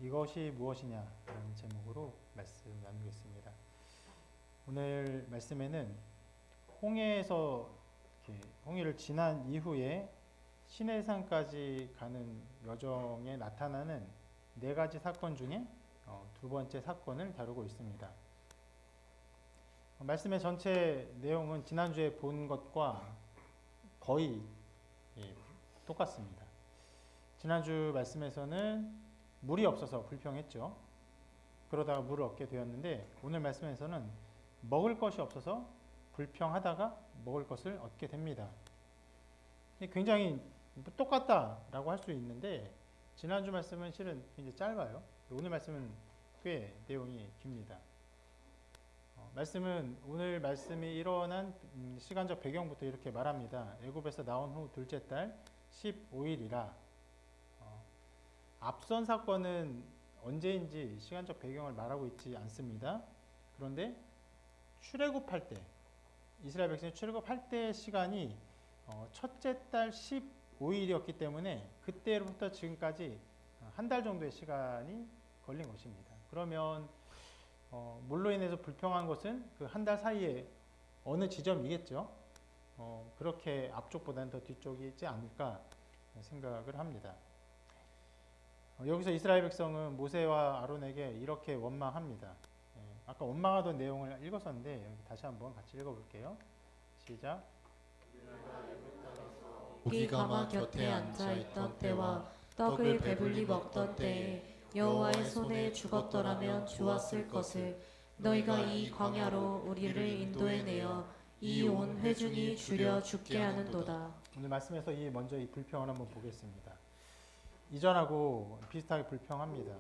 이것이 무엇이냐라는 제목으로 말씀 나누겠습니다. 오늘 말씀에는 홍해에서 홍해를 지난 이후에 시내산까지 가는 여정에 나타나는 네 가지 사건 중에 두 번째 사건을 다루고 있습니다. 말씀의 전체 내용은 지난주에 본 것과 거의 똑같습니다. 지난주 말씀에서는 물이 없어서 불평했죠. 그러다가 물을 얻게 되었는데 오늘 말씀에서는 먹을 것이 없어서 불평하다가 먹을 것을 얻게 됩니다. 굉장히 똑같다라고 할 수 있는데 지난주 말씀은 실은 굉장히 짧아요. 오늘 말씀은 꽤 내용이 깁니다. 말씀은 오늘 말씀이 일어난 시간적 배경부터 이렇게 말합니다. 애굽에서 나온 후 둘째 달 15일이라. 앞선 사건은 언제인지 시간적 배경을 말하고 있지 않습니다. 그런데 출애굽할 때, 이스라엘 백성이 출애굽할 때의 시간이 첫째 달 15일이었기 때문에 그때로부터 지금까지 한 달 정도의 시간이 걸린 것입니다. 그러면 물로 인해서 불평한 것은 그 한 달 사이에 어느 지점이겠죠. 그렇게 앞쪽보다는 더 뒤쪽이지 않을까 생각을 합니다. 여기서 이스라엘 백성은 모세와 아론에게 이렇게 원망합니다. 아까 원망하던 내용을 읽었었는데 여기 다시 한번 같이 읽어볼게요. 시작. 고기가 막 곁에 앉아있던 때와 떡을 배불리 먹던 때에 여호와의 손에 죽었더라면 좋았을 것을 너희가 이 광야로 우리를 인도해내어 이 온 회중이 줄여 죽게 하는도다. 오늘 말씀에서 먼저 이 불평을 한번 보겠습니다. 이전하고 비슷하게 불평합니다.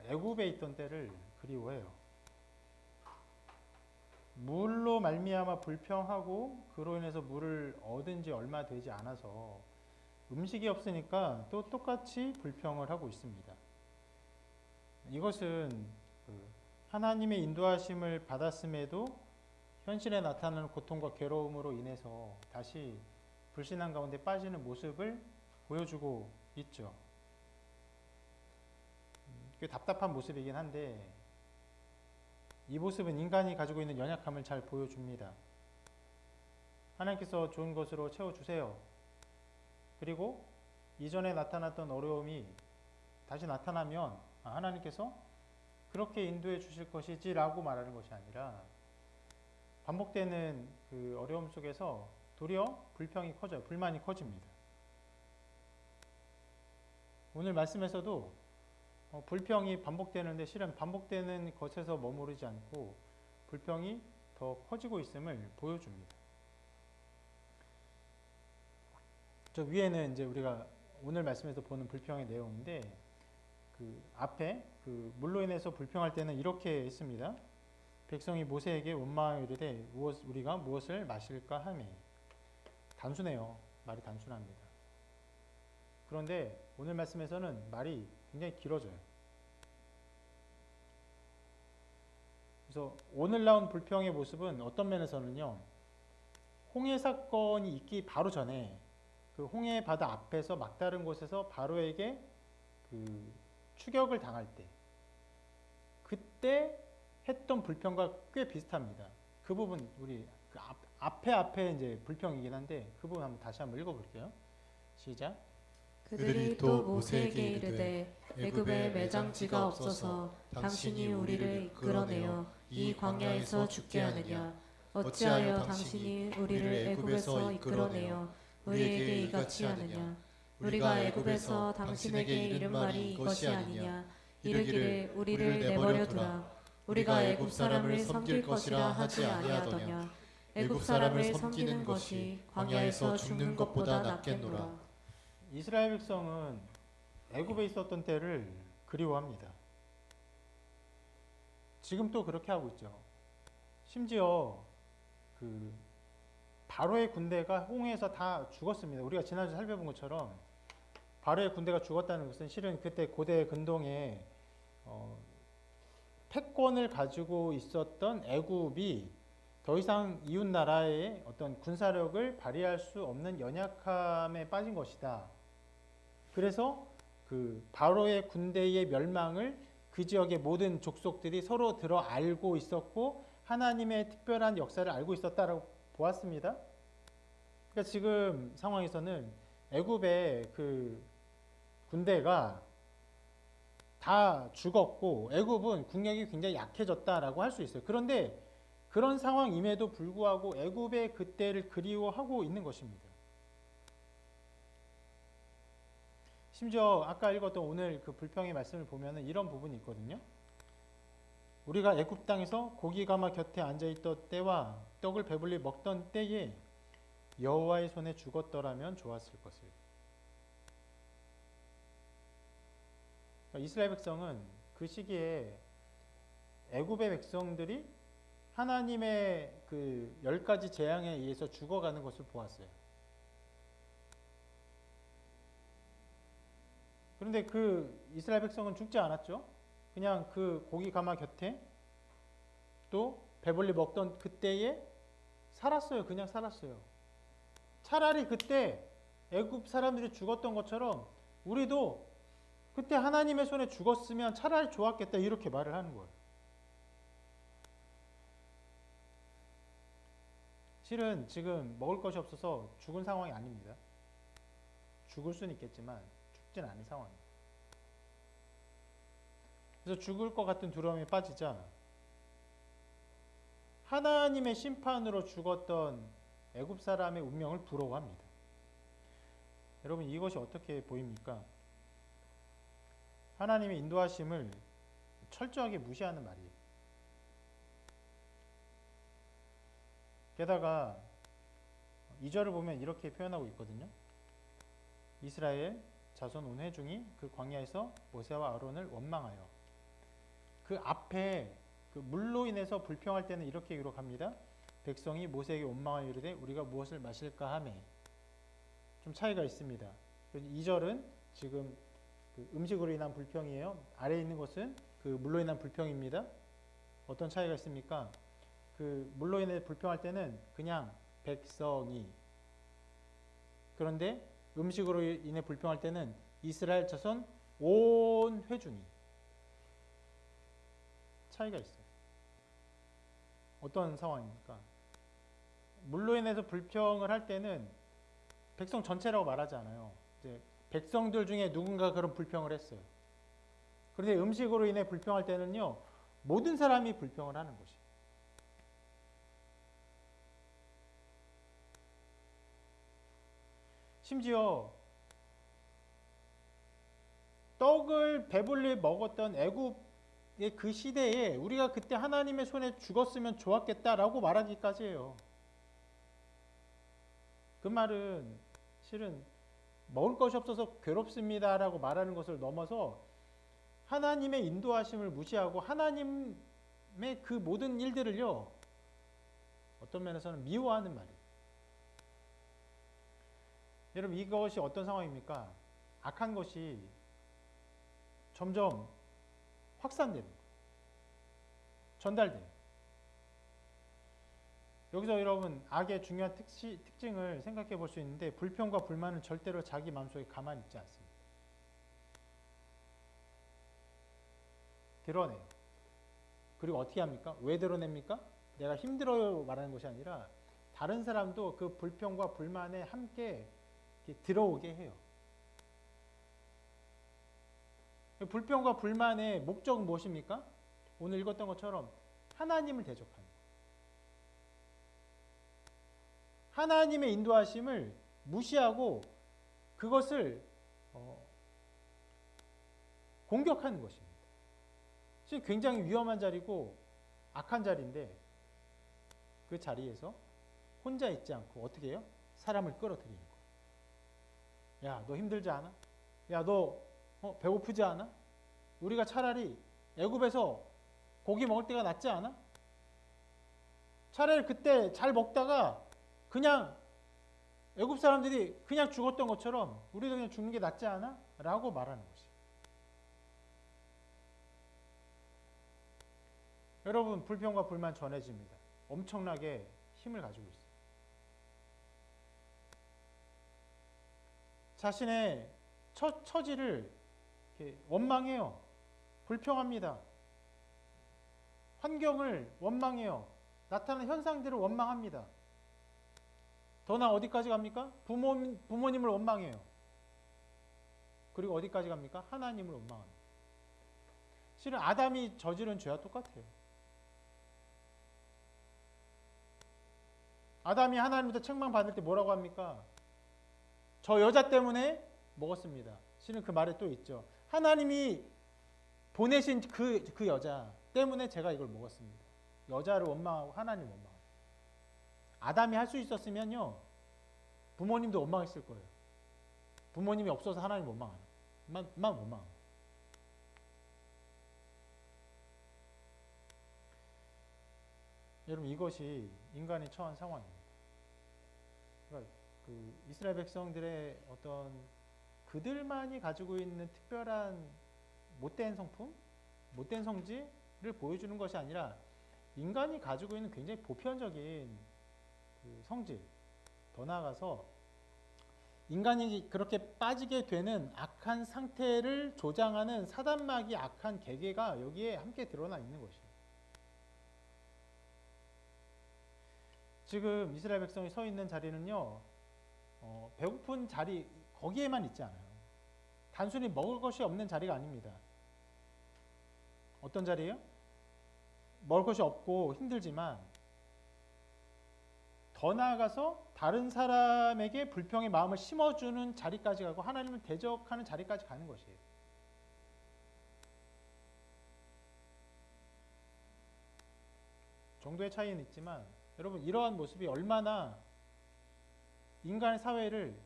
애굽에 있던 때를 그리워해요. 물로 말미암아 불평하고 그로 인해서 물을 얻은 지 얼마 되지 않아서 음식이 없으니까 또 똑같이 불평을 하고 있습니다. 이것은 하나님의 인도하심을 받았음에도 현실에 나타나는 고통과 괴로움으로 인해서 다시 불신앙 가운데 빠지는 모습을 보여주고 있죠. 꽤 답답한 모습이긴 한데 이 모습은 인간이 가지고 있는 연약함을 잘 보여줍니다. 하나님께서 좋은 것으로 채워주세요. 그리고 이전에 나타났던 어려움이 다시 나타나면 하나님께서 그렇게 인도해 주실 것이지 라고 말하는 것이 아니라 반복되는 그 어려움 속에서 도리어 불평이 커져요. 불만이 커집니다. 오늘 말씀에서도 불평이 반복되는데 실은 반복되는 것에서 머무르지 않고 불평이 더 커지고 있음을 보여줍니다. 저 위에는 이제 우리가 오늘 말씀에서 보는 불평의 내용인데 그 앞에 그 물로 인해서 불평할 때는 이렇게 했습니다. 백성이 모세에게 원망하여 이르되 우리가 무엇을 마실까 하매. 단순해요. 말이 단순합니다. 그런데 오늘 말씀에서는 말이 굉장히 길어져요. 그래서 오늘 나온 불평의 모습은 어떤 면에서는요, 홍해 사건이 있기 바로 전에 그 홍해 바다 앞에서 막다른 곳에서 바로에게 그 추격을 당할 때 그때 했던 불평과 꽤 비슷합니다. 그 부분 우리 그 앞에 이제 불평이긴 한데 그 부분 다시 한번 읽어볼게요. 시작. 그들이 또 모세에게 이르되 애굽에 매장지가 없어서 당신이 우리를 이끌어내어 이 광야에서 죽게 하느냐. 어찌하여 당신이 우리를 애굽에서 이끌어내어 우리에게 이같이 하느냐. 우리가 애굽에서 당신에게 이른 말이 이것이 아니냐. 이르기를 우리를 내버려두라. 우리가 애굽 사람을 섬길 것이라 하지 아니하더냐. 애굽 사람을 섬기는 것이 광야에서 죽는 것보다 낫겠노라. 이스라엘 백성은 애굽에 있었던 때를 그리워합니다. 지금 또 그렇게 하고 있죠. 심지어 그 바로의 군대가 홍해에서 다 죽었습니다. 우리가 지난주 살펴본 것처럼 바로의 군대가 죽었다는 것은 실은 그때 고대 근동에 패권을 가지고 있었던 애굽이 더 이상 이웃 나라의 어떤 군사력을 발휘할 수 없는 연약함에 빠진 것이다. 그래서 그 바로의 군대의 멸망을 그 지역의 모든 족속들이 서로 들어 알고 있었고 하나님의 특별한 역사를 알고 있었다라고 보았습니다. 그러니까 지금 상황에서는 애굽의 그 군대가 다 죽었고 애굽은 국력이 굉장히 약해졌다라고 할 수 있어요. 그런데 그런 상황임에도 불구하고 애굽의 그때를 그리워하고 있는 것입니다. 심지어 아까 읽었던 오늘 그 불평의 말씀을 보면은 이런 부분이 있거든요. 우리가 애굽 땅에서 고기 가마 곁에 앉아 있던 때와 떡을 배불리 먹던 때에 여호와의 손에 죽었더라면 좋았을 것을. 그러니까 이스라엘 백성은 그 시기에 애굽의 백성들이 하나님의 그 10가지 재앙에 의해서 죽어가는 것을 보았어요. 그런데 그 이스라엘 백성은 죽지 않았죠. 그냥 그 고기 가마 곁에 또 배불리 먹던 그때에 살았어요. 그냥 살았어요. 차라리 그때 애굽 사람들이 죽었던 것처럼 우리도 그때 하나님의 손에 죽었으면 차라리 좋았겠다 이렇게 말을 하는 거예요. 실은 지금 먹을 것이 없어서 죽은 상황이 아닙니다. 죽을 수는 있겠지만 죽진 않은 상황이에요. 그래서 죽을 것 같은 두려움에 빠지자 하나님의 심판으로 죽었던 애굽 사람의 운명을 부러워합니다. 여러분 이것이 어떻게 보입니까? 하나님의 인도하심을 철저하게 무시하는 말이에요. 게다가 2절을 보면 이렇게 표현하고 있거든요. 이스라엘 자손 온 회중이 그 광야에서 모세와 아론을 원망하여. 그 앞에 그 물로 인해서 불평할 때는 이렇게 기록합니다. 백성이 모세에게 원망하여 이르되 우리가 무엇을 마실까 하매. 좀 차이가 있습니다. 2절은 지금 그 음식으로 인한 불평이에요. 아래에 있는 것은 그 물로 인한 불평입니다. 어떤 차이가 있습니까? 그 물로 인해 불평할 때는 그냥 백성이, 그런데 음식으로 인해 불평할 때는 이스라엘 자손 온 회중이. 차이가 있어요. 어떤 상황입니까? 물로 인해서 불평을 할 때는 백성 전체라고 말하지 않아요. 이제 백성들 중에 누군가 그런 불평을 했어요. 그런데 음식으로 인해 불평할 때는요, 모든 사람이 불평을 하는 것이. 심지어 떡을 배불리 먹었던 애굽의 그 시대에 우리가 그때 하나님의 손에 죽었으면 좋았겠다라고 말하기까지 해요. 그 말은 실은 먹을 것이 없어서 괴롭습니다라고 말하는 것을 넘어서 하나님의 인도하심을 무시하고 하나님의 그 모든 일들을요, 어떤 면에서는 미워하는 말이에요. 여러분 이것이 어떤 상황입니까? 악한 것이 점점 확산되는 거예요. 전달돼요. 여기서 여러분 악의 중요한 특징을 생각해 볼 수 있는데 불평과 불만은 절대로 자기 마음속에 가만히 있지 않습니다. 드러내요. 그리고 어떻게 합니까? 왜 드러냅니까? 내가 힘들어요 말하는 것이 아니라 다른 사람도 그 불평과 불만에 함께 들어오게 해요. 불평과 불만의 목적은 무엇입니까? 오늘 읽었던 것처럼 하나님을 대적하는 거예요. 하나님의 인도하심을 무시하고 그것을 공격하는 것입니다. 지금 굉장히 위험한 자리고 악한 자리인데 그 자리에서 혼자 있지 않고 어떻게 해요? 사람을 끌어들이는 거예요. 야, 너 힘들지 않아? 야, 너 배고프지 않아? 우리가 차라리 애굽에서 고기 먹을 때가 낫지 않아? 차라리 그때 잘 먹다가 그냥 애굽 사람들이 그냥 죽었던 것처럼 우리도 그냥 죽는 게 낫지 않아? 라고 말하는 것이. 여러분 불평과 불만 전해집니다. 엄청나게 힘을 가지고 있어요. 자신의 처지를 이렇게 원망해요. 불평합니다. 환경을 원망해요. 나타나는 현상들을 원망합니다. 더 나아 어디까지 갑니까? 부모님을 원망해요. 그리고 어디까지 갑니까? 하나님을 원망합니다. 실은 아담이 저지른 죄와 똑같아요. 아담이 하나님부터 책망받을 때 뭐라고 합니까? 저 여자 때문에 먹었습니다. 실은 그 말에 또 있죠. 하나님이 보내신 그 여자 때문에 제가 이걸 먹었습니다. 여자를 원망하고 하나님 원망합니다. 아담이 할 수 있었으면요, 부모님도 원망했을 거예요. 부모님이 없어서 하나님 원망하는, 만 원망. 여러분, 이것이 인간이 처한 상황입니다. 그러니까 그 이스라엘 백성들의 어떤 그들만이 가지고 있는 특별한 못된 성품, 못된 성질을 보여주는 것이 아니라 인간이 가지고 있는 굉장히 보편적인 그 성질, 더 나아가서 인간이 그렇게 빠지게 되는 악한 상태를 조장하는 사단마귀 악한 계계가 여기에 함께 드러나 있는 것이에요. 지금 이스라엘 백성이 서 있는 자리는요, 배고픈 자리 거기에만 있지 않아요. 단순히 먹을 것이 없는 자리가 아닙니다. 어떤 자리예요? 먹을 것이 없고 힘들지만 더 나아가서 다른 사람에게 불평의 마음을 심어주는 자리까지 가고 하나님을 대적하는 자리까지 가는 것이에요. 정도의 차이는 있지만 여러분, 이러한 모습이 얼마나 인간의 사회를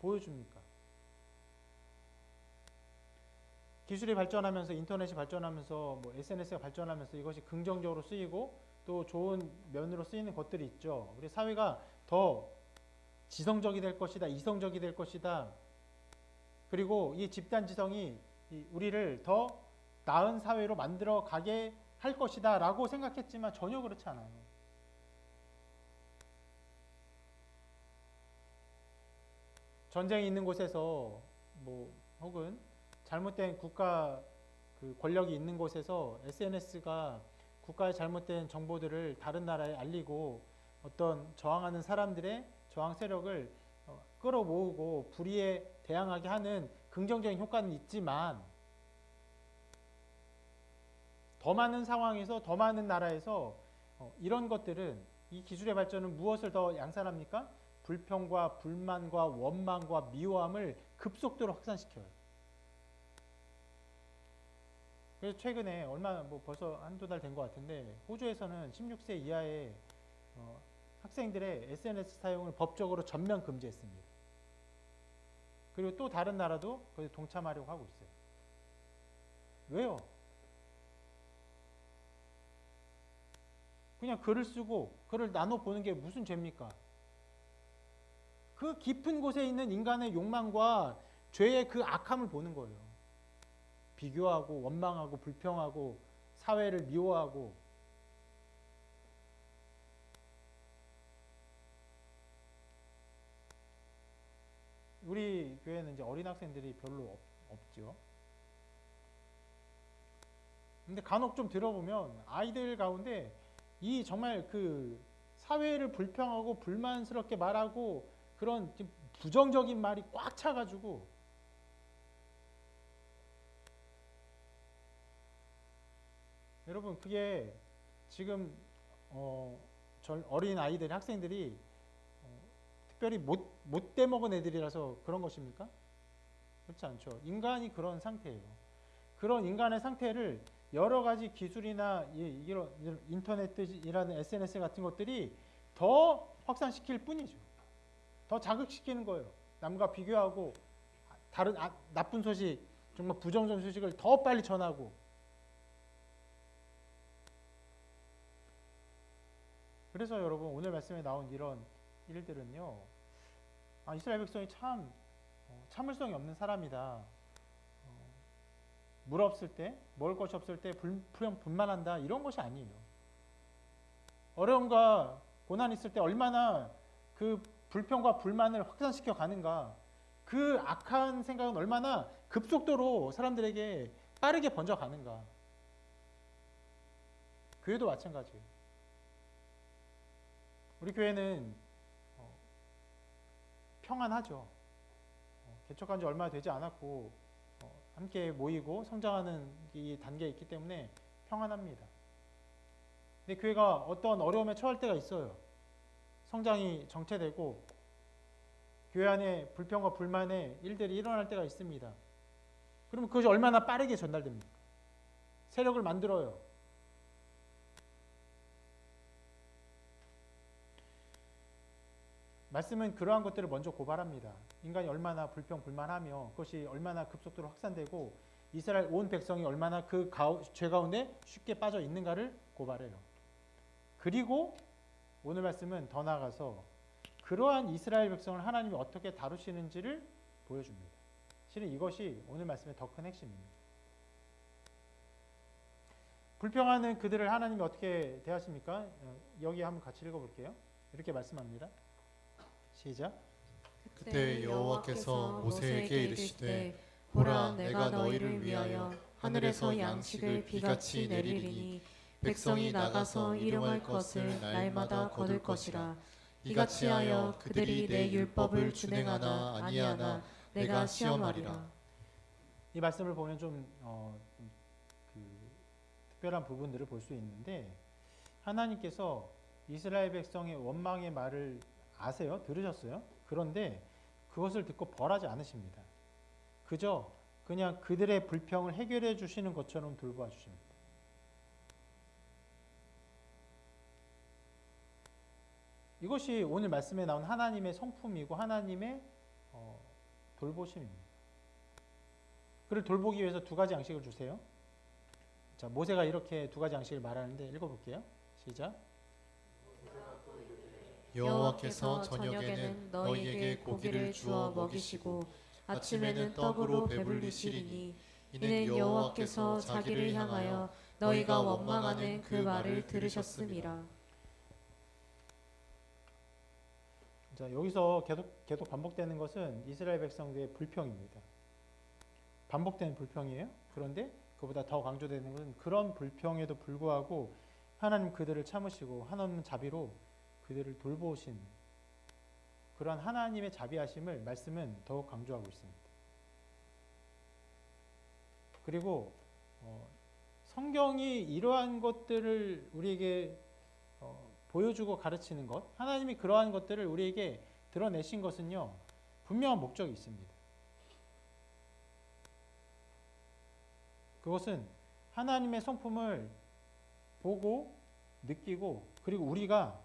보여줍니까? 기술이 발전하면서, 인터넷이 발전하면서, 뭐 SNS가 발전하면서 이것이 긍정적으로 쓰이고 또 좋은 면으로 쓰이는 것들이 있죠. 우리 사회가 더 지성적이 될 것이다, 이성적이 될 것이다. 그리고 이 집단 지성이 우리를 더 나은 사회로 만들어 가게 할 것이다 라고 생각했지만 전혀 그렇지 않아요. 전쟁이 있는 곳에서 뭐 혹은 잘못된 국가 그 권력이 있는 곳에서 SNS가 국가의 잘못된 정보들을 다른 나라에 알리고 어떤 저항하는 사람들의 저항 세력을 끌어모으고 불의에 대항하게 하는 긍정적인 효과는 있지만 더 많은 상황에서 더 많은 나라에서 이런 것들은 이 기술의 발전은 무엇을 더 양산합니까? 불평과 불만과 원망과 미워함을 급속도로 확산시켜요. 그래서 최근에 얼마 뭐 벌써 한두 달 된 것 같은데 호주에서는 16세 이하의 학생들의 SNS 사용을 법적으로 전면 금지했습니다. 그리고 또 다른 나라도 거기에 동참하려고 하고 있어요. 왜요? 그냥 글을 쓰고 글을 나눠 보는 게 무슨 죄입니까? 그 깊은 곳에 있는 인간의 욕망과 죄의 그 악함을 보는 거예요. 비교하고 원망하고 불평하고 사회를 미워하고 우리 교회는 이제 어린 학생들이 별로 없죠. 근데 간혹 좀 들어보면 아이들 가운데 이 정말 그 사회를 불평하고 불만스럽게 말하고 그런 부정적인 말이 꽉 차가지고 여러분 그게 지금 어린 아이들 학생들이 특별히 못돼 먹은 애들이라서 그런 것입니까? 그렇지 않죠. 인간이 그런 상태예요. 그런 인간의 상태를 여러 가지 기술이나 이런 인터넷이라는 SNS 같은 것들이 더 확산시킬 뿐이죠. 더 자극시키는 거예요. 남과 비교하고 다른 나쁜 소식, 정말 부정적인 소식을 더 빨리 전하고 그래서 여러분 오늘 말씀에 나온 이런 일들은요. 이스라엘 백성이 참 참을성이 없는 사람이다. 물 없을 때, 먹을 것이 없을 때 분만한다. 이런 것이 아니에요. 어려움과 고난이 있을 때 얼마나 그 불평과 불만을 확산시켜 가는가. 그 악한 생각은 얼마나 급속도로 사람들에게 빠르게 번져가는가. 교회도 마찬가지예요. 우리 교회는 평안하죠. 개척한 지 얼마 되지 않았고 함께 모이고 성장하는 이 단계에 있기 때문에 평안합니다. 근데 교회가 어떤 어려움에 처할 때가 있어요. 성장이 정체되고 교회 안에 불평과 불만의 일들이 일어날 때가 있습니다. 그러면 그것이 얼마나 빠르게 전달됩니까? 세력을 만들어요. 말씀은 그러한 것들을 먼저 고발합니다. 인간이 얼마나 불평, 불만하며 그것이 얼마나 급속도로 확산되고 이스라엘 온 백성이 얼마나 그 죄 가운데 쉽게 빠져 있는가를 고발해요. 그리고 오늘 말씀은 더 나아가서 그러한 이스라엘 백성을 하나님이 어떻게 다루시는지를 보여줍니다. 실은 이것이 오늘 말씀의 더 큰 핵심입니다. 불평하는 그들을 하나님이 어떻게 대하십니까? 여기 한번 같이 읽어볼게요. 이렇게 말씀합니다. 시작. 그때 여호와께서 모세에게 이르시되 보라 내가 너희를 위하여 하늘에서 양식을 비같이 내리리니 백성이 나가서 일용할 것을 날마다 거둘 것이라. 이같이 하여 그들이 내 율법을 준행하나 아니하나 내가 시험하리라. 이 말씀을 보면 좀 특별한 부분들을 볼 수 있는데 하나님께서 이스라엘 백성의 원망의 말을 아세요? 들으셨어요? 그런데 그것을 듣고 벌하지 않으십니다. 그냥 그들의 불평을 해결해 주시는 것처럼 돌보아 주십니다. 이것이 오늘 말씀에 나온 하나님의 성품이고 하나님의 돌보심입니다. 그를 돌보기 위해서 두 가지 양식을 주세요. 자, 모세가 이렇게 두 가지 양식을 말하는데 읽어볼게요. 시작. 여호와께서 저녁에는 너희에게 고기를 주어 먹이시고 아침에는 떡으로 배불리시리니 이는 여호와께서 자기를 향하여 너희가 원망하는 그 말을 들으셨음이라. 자, 여기서 계속 반복되는 것은 이스라엘 백성들의 불평입니다. 반복되는 불평이에요. 그런데 그보다 더 강조되는 것은 그런 불평에도 불구하고 하나님 그들을 참으시고 하나님 자비로 그들을 돌보신 그러한 하나님의 자비하심을 말씀은 더욱 강조하고 있습니다. 그리고 성경이 이러한 것들을 우리에게 보여주고 가르치는 것, 하나님이 그러한 것들을 우리에게 드러내신 것은요, 분명한 목적이 있습니다. 그것은 하나님의 성품을 보고 느끼고 그리고 우리가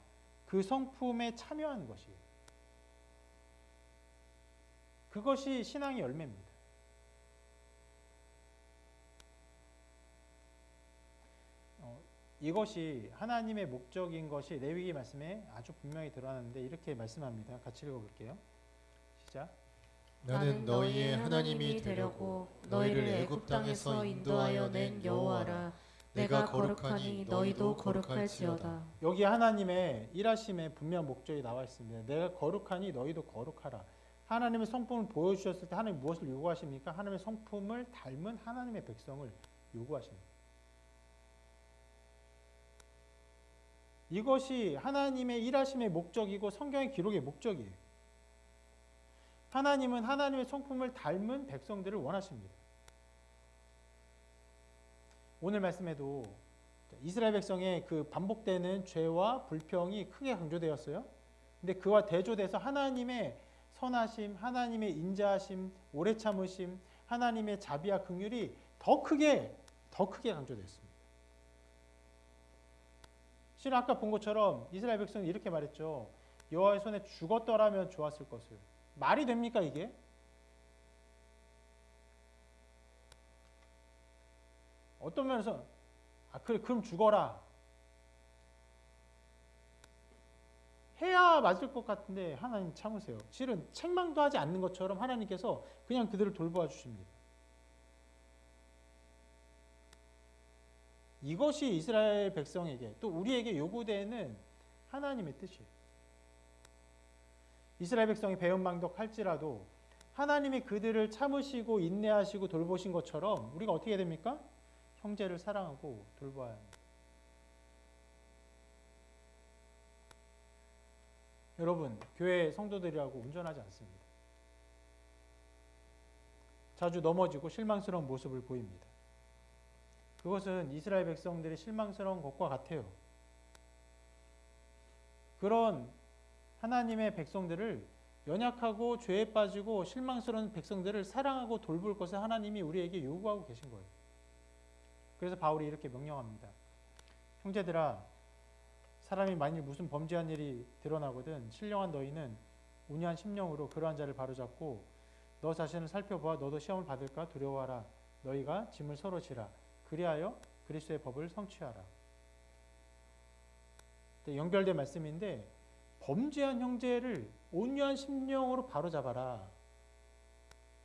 그 성품에 참여하는 것이에요. 그것이 신앙의 열매입니다. 이것이 하나님의 목적인 것이 레위기 말씀에 아주 분명히 드러나는데 이렇게 말씀합니다. 같이 읽어볼게요. 시작. 나는 너희의 하나님이 되려고 너희를 애굽 땅에서 인도하여 낸 여호와라. 내가 거룩하니 너희도 거룩할지어다. 여기 하나님의 일하심의 분명한 목적이 나와 있습니다. 내가 거룩하니 너희도 거룩하라. 하나님의 성품을 보여주셨을 때 하나님 무엇을 요구하십니까? 하나님의 성품을 닮은 하나님의 백성을 요구하십니다. 이것이 하나님의 일하심의 목적이고 성경의 기록의 목적이에요. 하나님은 하나님의 성품을 닮은 백성들을 원하십니다. 오늘 말씀에도 이스라엘 백성의 그 반복되는 죄와 불평이 크게 강조되었어요. 근데 그와 대조돼서 하나님의 선하심, 하나님의 인자하심, 오래 참으심, 하나님의 자비와 긍휼이 더 크게 강조되었습니다. 실은 아까 본 것처럼 이스라엘 백성은 이렇게 말했죠. 여호와의 손에 죽었더라면 좋았을 것을. 말이 됩니까 이게? 어떤 면에서 그래 그럼 죽어라 해야 맞을 것 같은데 하나님 참으세요. 실은 책망도 하지 않는 것처럼 하나님께서 그냥 그들을 돌보아 주십니다. 이것이 이스라엘 백성에게 또 우리에게 요구되는 하나님의 뜻이에요. 이스라엘 백성이 배은망덕할지라도 하나님이 그들을 참으시고 인내하시고 돌보신 것처럼 우리가 어떻게 됩니까? 형제를 사랑하고 돌봐야 합니다. 여러분, 교회 성도들이라고 온전하지 않습니다. 자주 넘어지고 실망스러운 모습을 보입니다. 그것은 이스라엘 백성들이 실망스러운 것과 같아요. 그런 하나님의 백성들을 연약하고 죄에 빠지고 실망스러운 백성들을 사랑하고 돌볼 것을 하나님이 우리에게 요구하고 계신 거예요. 그래서 바울이 이렇게 명령합니다. 형제들아, 사람이 만일 무슨 범죄한 일이 드러나거든 신령한 너희는 온유한 심령으로 그러한 자를 바로잡고 너 자신을 살펴보아 너도 시험을 받을까 두려워하라. 너희가 짐을 서로 지라. 그리하여 그리스도의 법을 성취하라. 연결된 말씀인데 범죄한 형제를 온유한 심령으로 바로잡아라.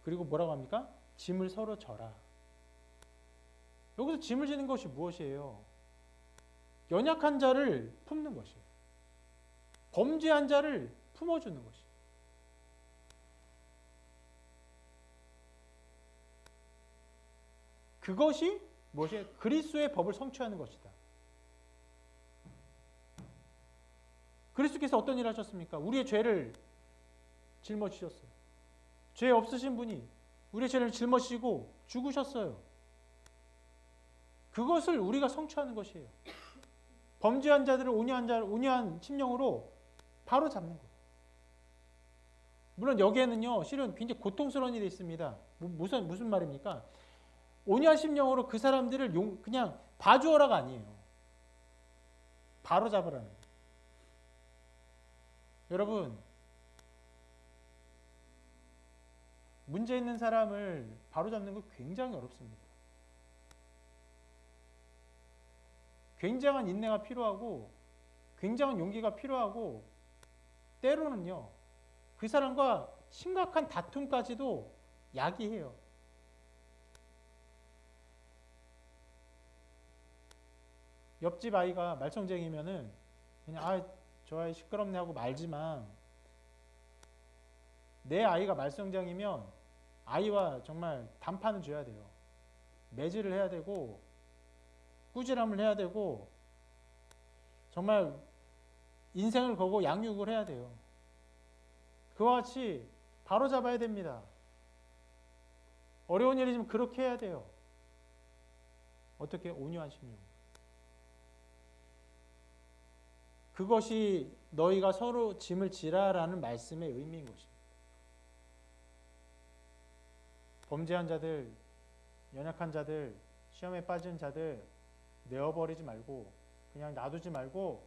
그리고 뭐라고 합니까? 짐을 서로 져라. 여기서 짐을 지는 것이 무엇이에요? 연약한 자를 품는 것이에요. 범죄한 자를 품어주는 것이에요. 그것이 무엇이에요? 그리스도의 법을 성취하는 것이다. 그리스도께서 어떤 일을 하셨습니까? 우리의 죄를 짊어지셨어요. 죄 없으신 분이 우리의 죄를 짊어지고 죽으셨어요. 그것을 우리가 성취하는 것이에요. 범죄한 자들을 온유한 심령으로 바로 잡는 거예요. 물론 여기에는요, 실은 굉장히 고통스러운 일이 있습니다. 무슨 말입니까? 온유한 심령으로 그 사람들을 그냥 봐주어라가 아니에요. 바로 잡으라는 거예요. 여러분, 문제 있는 사람을 바로 잡는 거 굉장히 어렵습니다. 굉장한 인내가 필요하고 굉장한 용기가 필요하고 때로는요, 그 사람과 심각한 다툼까지도 야기해요. 옆집 아이가 말썽쟁이면은 그냥 저 아이 시끄럽네 하고 말지만 내 아이가 말썽쟁이면 아이와 정말 단판을 줘야 돼요. 매질을 해야 되고 꾸지람을 해야 되고 정말 인생을 걸고 양육을 해야 돼요. 그와 같이 바로잡아야 됩니다. 어려운 일이지만 그렇게 해야 돼요. 어떻게? 온유한 심령. 그것이 너희가 서로 짐을 지라라는 말씀의 의미인 것입니다. 범죄한 자들, 연약한 자들, 시험에 빠진 자들 내어버리지 말고 그냥 놔두지 말고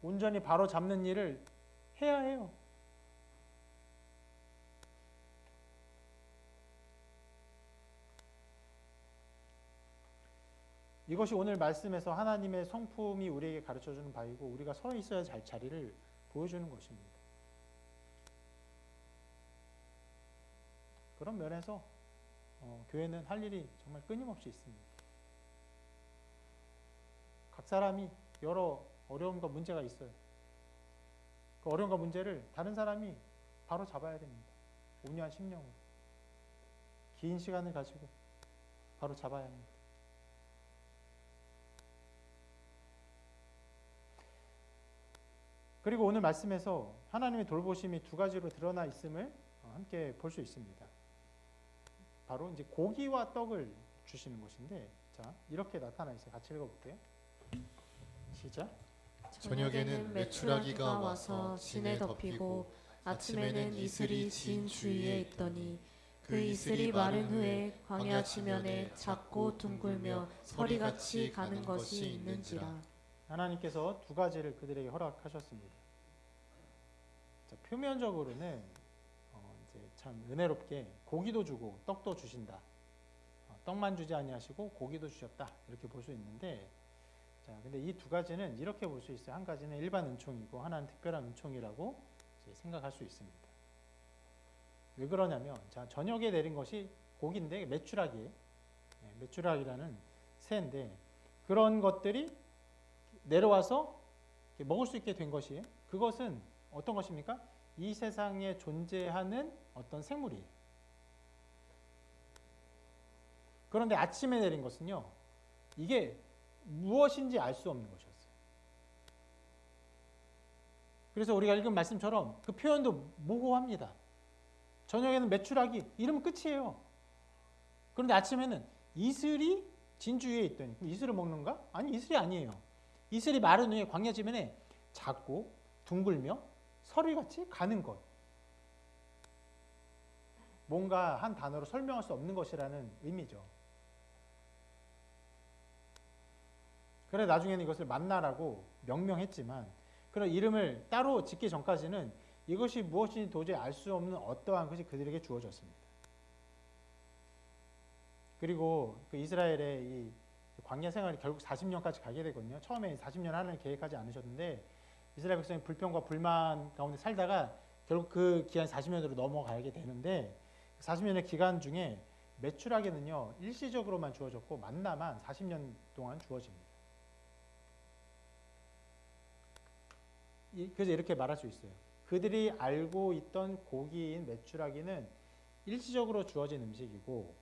온전히 바로 잡는 일을 해야 해요. 이것이 오늘 말씀에서 하나님의 성품이 우리에게 가르쳐주는 바이고 우리가 서 있어야 할 자리를 보여주는 것입니다. 그런 면에서 교회는 할 일이 정말 끊임없이 있습니다. 각 사람이 여러 어려움과 문제가 있어요. 그 어려움과 문제를 다른 사람이 바로 잡아야 됩니다. 온유한 심령으로. 긴 시간을 가지고 바로 잡아야 합니다. 그리고 오늘 말씀에서 하나님의 돌보심이 두 가지로 드러나 있음을 함께 볼 수 있습니다. 바로 이제 고기와 떡을 주시는 것인데, 자 이렇게 나타나 있어요. 같이 읽어볼게요. 시작. 저녁에는 메추라기가 와서 진에 덮이고 아침에는 이슬이 진 주위에 있더니 그 이슬이 마른 후에 광야 지면에 작고 둥글며 서리같이 가는 것이 있는지라. 하나님께서 두 가지를 그들에게 허락하셨습니다. 자, 표면적으로는 이제 참 은혜롭게 고기도 주고 떡도 주신다. 떡만 주지 아니하시고 고기도 주셨다. 이렇게 볼 수 있는데, 자, 근데 이 두 가지는 이렇게 볼 수 있어요. 한 가지는 일반 은총이고 하나는 특별한 은총이라고 이제 생각할 수 있습니다. 왜 그러냐면, 자, 저녁에 내린 것이 고기인데 메추라기, 메추라기라는 새인데 그런 것들이 내려와서 먹을 수 있게 된 것이에요. 그것은 어떤 것입니까? 이 세상에 존재하는 어떤 생물이에요. 그런데 아침에 내린 것은요, 이게 무엇인지 알 수 없는 것이었어요. 그래서 우리가 읽은 말씀처럼 그 표현도 모호합니다. 저녁에는 메추라기, 이러면 끝이에요. 그런데 아침에는 이슬이 진주 위에 있더니, 이슬을 먹는가? 아니, 이슬이 아니에요. 이슬이 마른 후에 광야 지면에 작고 둥글며 서리같이 가는 것. 뭔가 한 단어로 설명할 수 없는 것이라는 의미죠. 그래 나중에는 이것을 만나라고 명명했지만 그런 이름을 따로 짓기 전까지는 이것이 무엇인지 도저히 알 수 없는 어떠한 것이 그들에게 주어졌습니다. 그리고 그 이스라엘의 이 광야 생활이 결국 40년까지 가게 되거든요. 처음에 40년 하나님 계획하지 않으셨는데 이스라엘 백성이 불평과 불만 가운데 살다가 결국 그 기간 40년으로 넘어가게 되는데 40년의 기간 중에 메추라기는요 일시적으로만 주어졌고 만나만 40년 동안 주어집니다. 그래서 이렇게 말할 수 있어요. 그들이 알고 있던 고기인 메추라기는 일시적으로 주어진 음식이고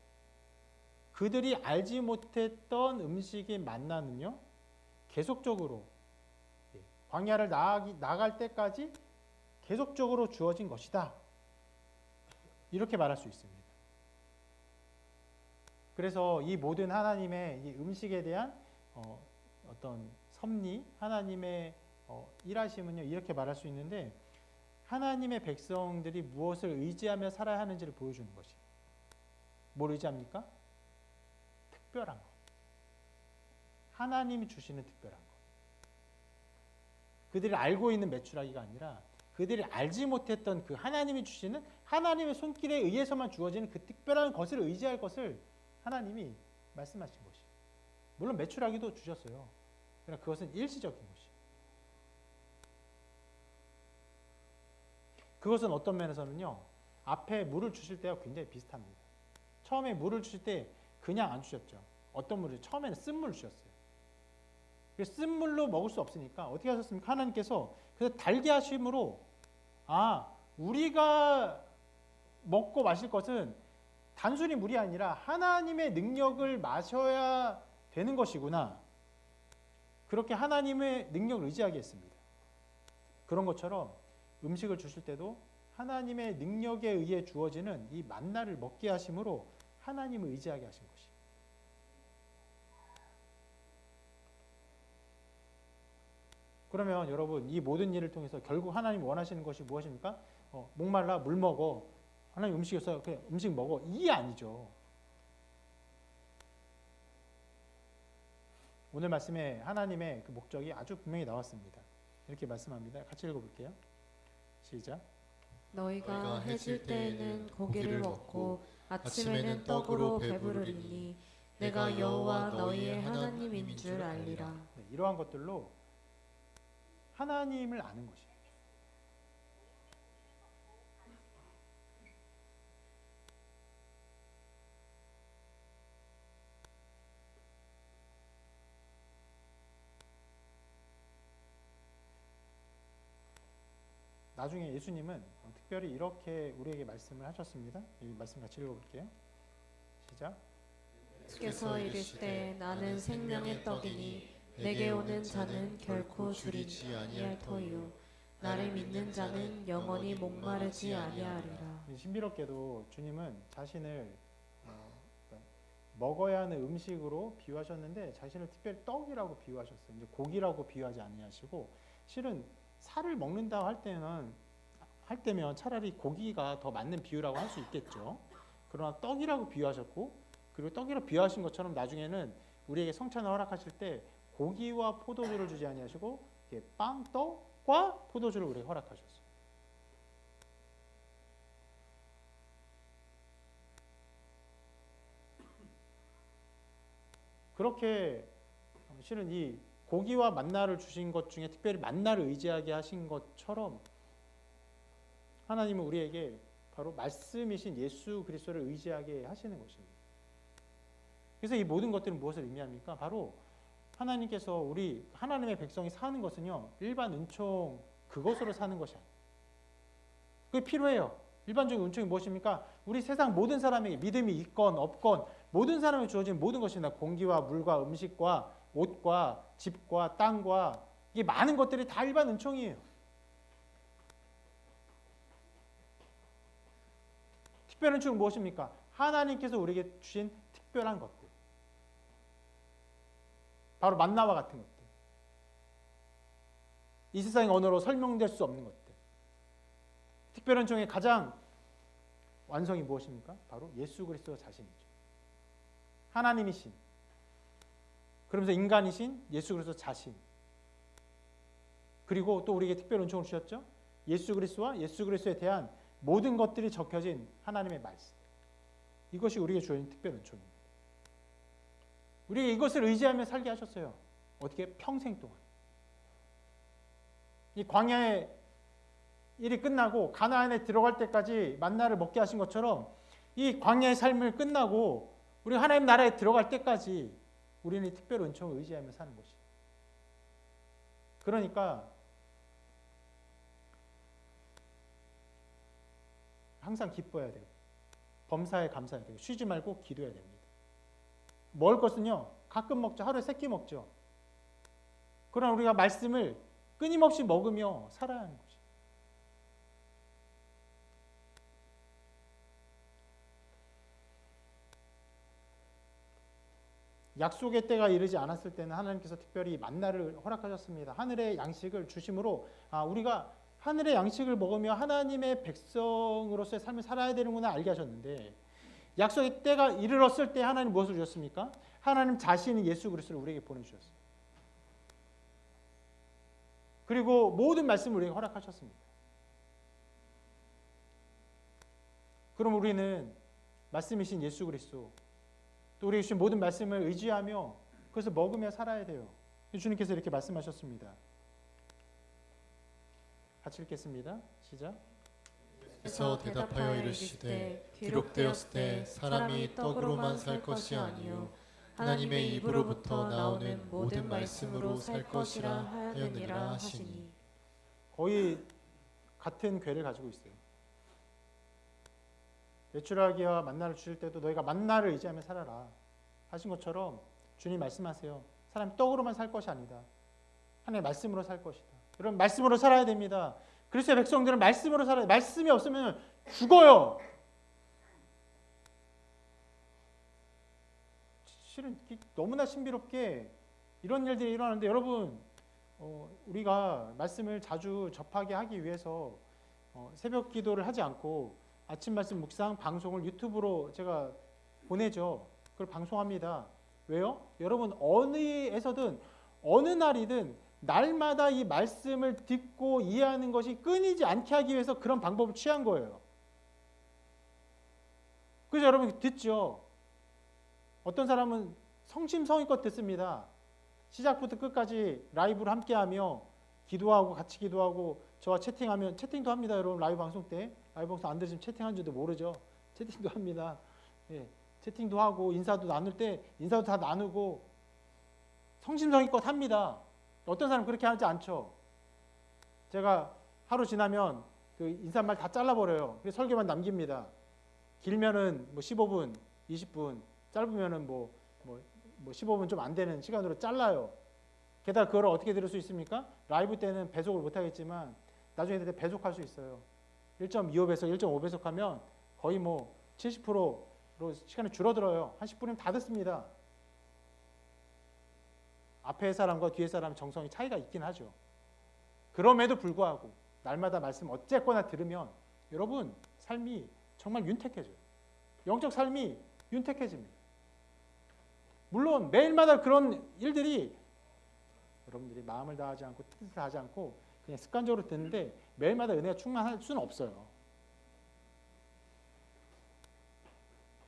그들이 알지 못했던 음식인 만나는요 계속적으로 광야를 나갈 때까지 계속적으로 주어진 것이다. 이렇게 말할 수 있습니다. 그래서 이 모든 하나님의 이 음식에 대한 어떤 섭리, 하나님의 일하심은요 이렇게 말할 수 있는데 하나님의 백성들이 무엇을 의지하며 살아야 하는지를 보여주는 것이. 뭘 의지합니까? 특별한 것. 하나님이 주시는 특별한 것. 그들이 알고 있는 메추라기가 아니라 그들이 알지 못했던 그 하나님이 주시는 하나님의 손길에 의해서만 주어지는 그 특별한 것을 의지할 것을 하나님이 말씀하신 것이에요. 물론 메추라기도 주셨어요. 그러나 그것은 일시적인 것이에요. 그것은 어떤 면에서는요. 앞에 물을 주실 때와 굉장히 비슷합니다. 처음에 물을 주실 때 그냥 안 주셨죠. 어떤 물을? 처음에는 쓴물을 주셨어요. 그래서 쓴물로 먹을 수 없으니까 어떻게 하셨습니까? 하나님께서 그래서 달게 하심으로 우리가 먹고 마실 것은 단순히 물이 아니라 하나님의 능력을 마셔야 되는 것이구나. 그렇게 하나님의 능력을 의지하게 했습니다. 그런 것처럼 음식을 주실 때도 하나님의 능력에 의해 주어지는 이 만나를 먹게 하심으로 하나님을 의지하게 하신 것이. 그러면 여러분 이 모든 일을 통해서 결국 하나님이 원하시는 것이 무엇입니까? 목말라 물 먹어. 하나님 음식이었어. 그래 음식 먹어. 이게 아니죠. 오늘 말씀에 하나님의 그 목적이 아주 분명히 나왔습니다. 이렇게 말씀합니다. 같이 읽어볼게요. 시작. 너희가 해질 때에는 고기를 먹고 아침에는 떡으로 배부르리니 내가 여호와 너희의 하나님인 줄 알리라. 네, 이러한 것들로 하나님을 아는 것이에요. 나중에 예수님은 특별히 이렇게 우리에게 말씀을 하셨습니다. 이 말씀 같이 읽어볼게요. 시작. 주께서 이르시되 나는 생명의 떡이니 내게 오는 자는 결코 줄이지 아니할 터이요 나를 믿는 자는 영원히 목마르지 아니하리라. 신비롭게도 주님은 자신을 먹어야 하는 음식으로 비유하셨는데 자신을 특별히 떡이라고 비유하셨어요. 이제 고기라고 비유하지 아니하시고 실은 살을 먹는다 할 때면 차라리 고기가 더 맞는 비유라고 할 수 있겠죠. 그러나 떡이라고 비유하셨고 그리고 떡이라고 비유하신 것처럼 나중에는 우리에게 성찬을 허락하실 때 고기와 포도주를 주지 아니하시고 빵, 떡과 포도주를 우리에게 허락하셨어요. 그렇게 실은 이 고기와 만나를 주신 것 중에 특별히 만나를 의지하게 하신 것처럼 하나님은 우리에게 바로 말씀이신 예수 그리스도를 의지하게 하시는 것입니다. 그래서 이 모든 것들은 무엇을 의미합니까? 바로 하나님께서 우리 하나님의 백성이 사는 것은요 일반 은총 그것으로 사는 것이 아니에요. 그게 필요해요. 일반적인 은총이 무엇입니까? 우리 세상 모든 사람에게 믿음이 있건 없건 모든 사람에게 주어진 모든 것이나 공기와 물과 음식과 옷과 집과 땅과 이 많은 것들이 다 일반 은총이에요. 특별한 은총은 무엇입니까? 하나님께서 우리에게 주신 특별한 것들. 바로 만나와 같은 것들. 이 세상의 언어로 설명될 수 없는 것들. 특별한 은총의 가장 완성이 무엇입니까? 바로 예수 그리스도 자신이죠. 하나님이신, 그러면서 인간이신 예수 그리스도 자신. 그리고 또 우리에게 특별한 은총을 주셨죠. 예수 그리스도와 예수 그리스도에 대한 모든 것들이 적혀진 하나님의 말씀. 이것이 우리에게 주어진 특별한 은총입니다. 우리에게 이것을 의지하며 살게 하셨어요. 어떻게? 평생 동안. 이 광야의 일이 끝나고 가나안에 들어갈 때까지 만나를 먹게 하신 것처럼 이 광야의 삶을 끝나고 우리 하나님 나라에 들어갈 때까지 우리는 특별한 은총을 의지하며 사는 것이에요. 그러니까 항상 기뻐해야 돼요. 범사에 감사해야 돼요. 쉬지 말고 기도해야 됩니다. 먹을 것은요, 가끔 먹죠. 하루에 3끼 먹죠. 그러나 우리가 말씀을 끊임없이 먹으며 살아야 하는 거죠. 약속의 때가 이르지 않았을 때는 하나님께서 특별히 만나를 허락하셨습니다. 하늘의 양식을 주심으로 우리가 하늘의 양식을 먹으며 하나님의 백성으로서의 삶을 살아야 되는구나 알게 하셨는데, 약속의 때가 이르렀을 때 하나님 무엇을 주셨습니까? 하나님 자신이 예수 그리스도를 우리에게 보내주셨어요. 그리고 모든 말씀을 우리에게 허락하셨습니다. 그럼 우리는 말씀이신 예수 그리스도, 또 우리에게 주신 모든 말씀을 의지하며 그것을 먹으며 살아야 돼요. 주님께서 이렇게 말씀하셨습니다. 같이 읽겠습니다. 시작. 그래서 대답하여 이르시되 기록되었을 때 사람이 떡으로만 살 것이 아니요 하나님의 입으로부터 나오는 모든 말씀으로 살 것이라 하였느니라 하시니. 거의 같은 궤를 가지고 있어요. 메추라기와 만나를 주실 때도 너희가 만나를 의지하며 살아라 하신 것처럼 주님 말씀하세요. 사람이 떡으로만 살 것이 아니다. 하나님의 말씀으로 살 것이다. 여러분, 말씀으로 살아야 됩니다. 그리스도의 백성들은 말씀으로 살아야 돼요. 말씀이 없으면 죽어요. 실은 너무나 신비롭게 이런 일들이 일어나는데, 여러분, 우리가 말씀을 자주 접하게 하기 위해서 새벽 기도를 하지 않고 아침 말씀 묵상 방송을 유튜브로 제가 보내죠. 그걸 방송합니다. 왜요? 여러분, 어느에서든 어느 날이든 날마다 이 말씀을 듣고 이해하는 것이 끊이지 않게 하기 위해서 그런 방법을 취한 거예요. 그래서 여러분 듣죠. 어떤 사람은 성심성의껏 듣습니다. 시작부터 끝까지 라이브로 함께하며 기도하고 같이 기도하고 저와 채팅하면, 채팅도 합니다. 여러분, 라이브 방송 때. 라이브 방송 안 들으시면 채팅한 줄도 모르죠. 채팅도 합니다. 예, 채팅도 하고 인사도 나눌 때 인사도 다 나누고 성심성의껏 합니다. 어떤 사람은 그렇게 하지 않죠. 제가 하루 지나면 그 인사말 다 잘라버려요. 그래서 설교만 남깁니다. 길면은 뭐 15분, 20분, 짧으면은 뭐 15분 좀 안 되는 시간으로 잘라요. 게다가 그걸 어떻게 들을 수 있습니까? 라이브 때는 배속을 못 하겠지만 나중에 배속할 수 있어요. 1.25배속, 1.5배속 하면 거의 뭐 70%로 시간이 줄어들어요. 한 10분이면 다 듣습니다. 앞에 사람과 뒤에 사람 정성이 차이가 있긴 하죠. 그럼에도 불구하고 날마다 말씀 어쨌거나 들으면 여러분 삶이 정말 윤택해져요. 영적 삶이 윤택해집니다. 물론 매일마다 그런 일들이 여러분들이 마음을 다하지 않고 뜻을 다하지 않고 그냥 습관적으로 듣는데 매일마다 은혜가 충만할 수는 없어요.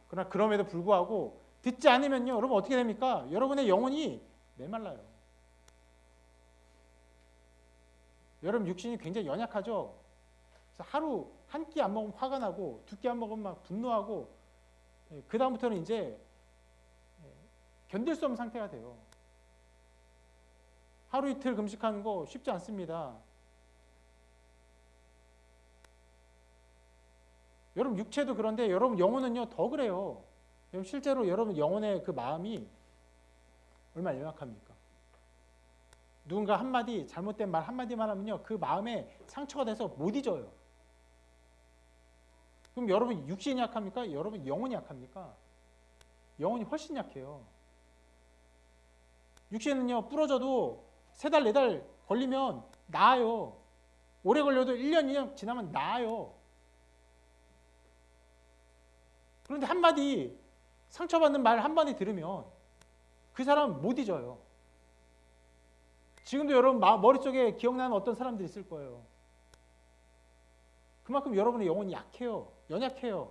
그러나 그럼에도 불구하고 듣지 않으면요, 여러분 어떻게 됩니까? 여러분의 영혼이 메말라요. 여러분 육신이 굉장히 연약하죠. 그래서 하루 한 끼 안 먹으면 화가 나고 두 끼 안 먹으면 막 분노하고 그 다음부터는 이제 견딜 수 없는 상태가 돼요. 하루 이틀 금식하는 거 쉽지 않습니다. 여러분 육체도 그런데 여러분 영혼은요 더 그래요. 여러분 실제로 여러분 영혼의 그 마음이 얼마나 연약합니까? 누군가 한마디 잘못된 말 한마디만 하면요 그 마음에 상처가 돼서 못 잊어요. 그럼 여러분 육신이 약합니까? 여러분 영혼이 약합니까? 영혼이 훨씬 약해요. 육신은요 부러져도 3달 4달 걸리면 나아요. 오래 걸려도 1년 2년 지나면 나아요. 그런데 한마디 상처받는 말 한마디 들으면 그 사람은 못 잊어요. 지금도 여러분 머릿속에 기억나는 어떤 사람들이 있을 거예요. 그만큼 여러분의 영혼이 약해요. 연약해요.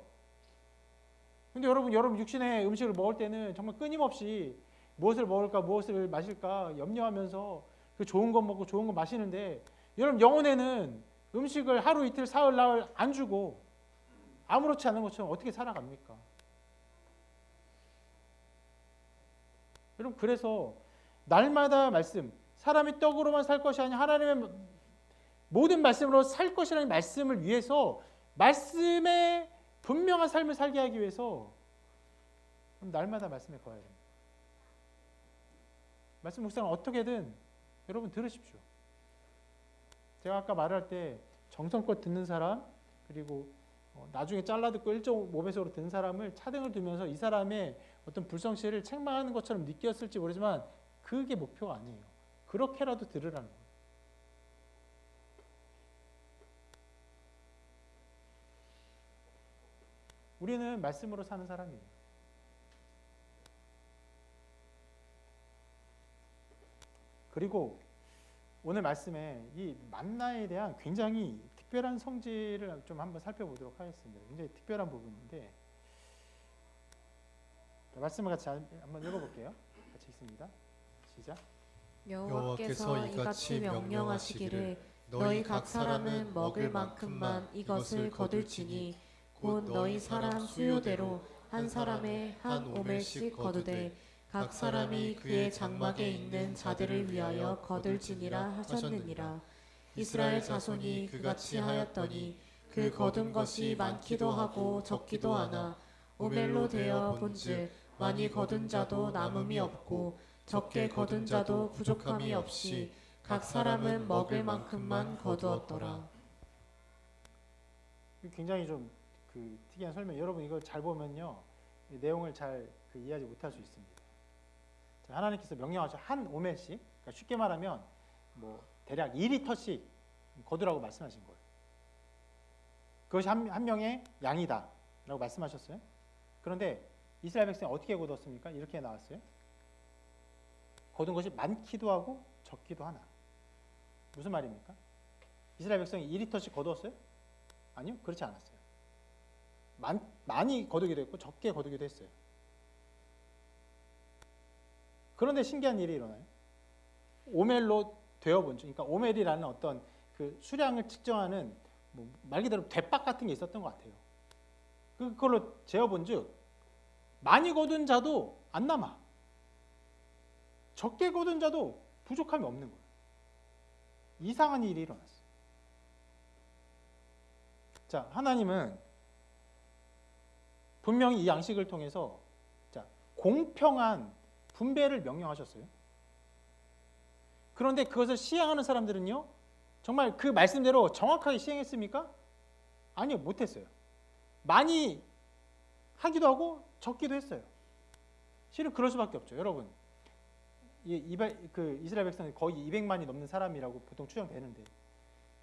근데 여러분 육신의 음식을 먹을 때는 정말 끊임없이 무엇을 먹을까 무엇을 마실까 염려하면서 그 좋은 거 먹고 좋은 거 마시는데 여러분 영혼에는 음식을 하루 이틀 사흘 나흘 안 주고 아무렇지 않은 것처럼 어떻게 살아갑니까? 여러분 그래서 날마다 말씀 사람이 떡으로만 살 것이 아니라 하나님의 모든 말씀으로 살 것이라는 말씀을 위해서 말씀의 분명한 삶을 살게 하기 위해서 날마다 말씀에 거해야 됩니다. 말씀 묵상은 어떻게든 여러분 들으십시오. 제가 아까 말할 때 정성껏 듣는 사람 그리고 나중에 잘라 듣고 1.5배속으로 듣는 사람을 차등을 두면서 이 사람의 어떤 불성실을 책망하는 것처럼 느꼈을지 모르지만 그게 목표가 아니에요. 그렇게라도 들으라는 거예요. 우리는 말씀으로 사는 사람이에요. 그리고 오늘 말씀에 이 만나에 대한 굉장히 특별한 성질을 좀 한번 살펴보도록 하겠습니다. 굉장히 특별한 부분인데 말씀을 같이 한번 읽어볼게요. 같이 읽습니다. 시작. 여호와께서 이같이 명령하시기를 너희 각 사람은 먹을 만큼만 이것을 거둘지니 곧 너희 사람 수요대로 한 사람에 한 오멜씩 거두되 각 사람이 그의 장막에 있는 자들을 위하여 거둘지니라 하셨느니라. 이스라엘 자손이 그같이 하였더니 그 거둔 것이 많기도 하고 적기도 하나 오멜로 되어 본즉 많이 거둔 자도 남음이 없고 적게 거둔 자도 부족함이 없이 각 사람은 먹을 만큼만 거두었더라. 굉장히 좀 특이한 설명. 여러분 이걸 잘 보면요 이 내용을 잘 이해하지 못할 수 있습니다. 자, 하나님께서 명령하셔 한 오멜씩, 그러니까 쉽게 말하면 뭐 대략 2리터씩 거두라고 말씀하신 거예요. 그것이 한 명의 양이다라고 말씀하셨어요. 그런데 이스라엘 백성이 어떻게 거뒀습니까? 이렇게 나왔어요. 거둔 것이 많기도 하고 적기도 하나. 무슨 말입니까? 이스라엘 백성이 2리터씩 거두었어요? 아니요, 그렇지 않았어요. 많이 거두기도 했고 적게 거두기도 했어요. 그런데 신기한 일이 일어나요. 오멜로 되어본 즉, 그러니까 오멜이라는 어떤 그 수량을 측정하는 말 그대로 대박 같은 게 있었던 것 같아요. 그걸로 재어본즉 많이 거둔 자도 안 남아. 적게 거둔 자도 부족함이 없는 거예요. 이상한 일이 일어났어요. 자, 하나님은 분명히 이 양식을 통해서 공평한 분배를 명령하셨어요. 그런데 그것을 시행하는 사람들은요, 정말 그 말씀대로 정확하게 시행했습니까? 아니요, 못했어요. 많이 하기도 하고 적기도 했어요. 실은 그럴 수밖에 없죠. 여러분, 이스라엘 백성이 거의 200만이 넘는 사람이라고 보통 추정되는데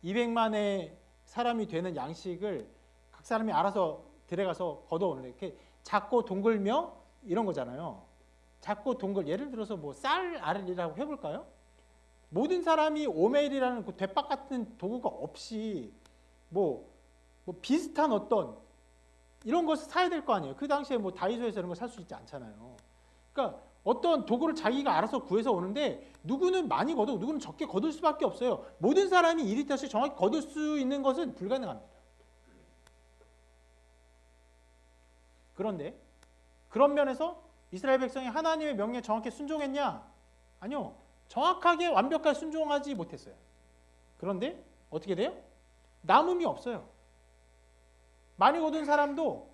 200만의 사람이 되는 양식을 각 사람이 알아서 들어가서 거둬오는 이렇게 작고 동글며 이런 거잖아요. 작고 동글, 예를 들어서 뭐 쌀 알이라고 해볼까요? 모든 사람이 오멜이라는 그 대박 같은 도구가 없이 뭐 비슷한 어떤 이런 것을 사야 될 거 아니에요. 그 당시에 뭐 다이소에서 이런 거 살 수 있지 않잖아요. 그러니까 어떤 도구를 자기가 알아서 구해서 오는데 누구는 많이 거두고 누구는 적게 거둘 수밖에 없어요. 모든 사람이 2리터씩 정확히 거둘 수 있는 것은 불가능합니다. 그런데 그런 면에서 이스라엘 백성이 하나님의 명령에 정확히 순종했냐? 아니요. 정확하게 완벽하게 순종하지 못했어요. 그런데 어떻게 돼요? 남음이 없어요. 많이 거둔 사람도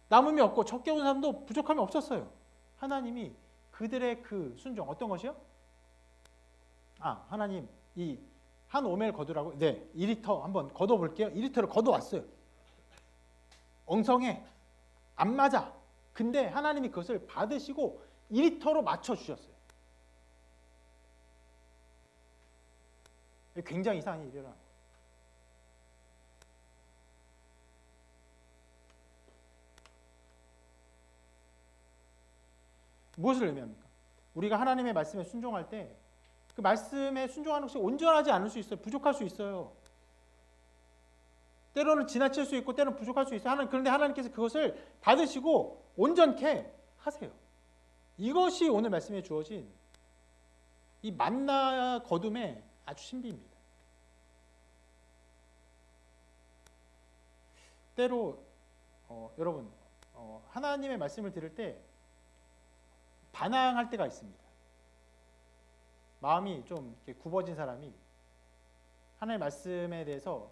남음이 없고 적게 온 사람도 부족함이 없었어요. 하나님이 그들의 그 순종 어떤 것이요? 하나님 이 한 오멜 거두라고 2리터 한번 걷어볼게요. 2리터를 걷어왔어요. 엉성해. 안 맞아. 근데 하나님이 그것을 받으시고 2리터로 맞춰주셨어요. 굉장히 이상한 일이 일어나. 무엇을 의미합니까? 우리가 하나님의 말씀에 순종할 때 그 말씀에 순종하는 것이 온전하지 않을 수 있어요. 부족할 수 있어요. 때로는 지나칠 수 있고 때로는 부족할 수 있어요. 그런데 하나님께서 그것을 받으시고 온전케 하세요. 이것이 오늘 말씀에 주어진 이 만나 거둠의 아주 신비입니다. 때로 여러분 하나님의 말씀을 들을 때 반항할 때가 있습니다. 마음이 좀 이렇게 굽어진 사람이 하나님의 말씀에 대해서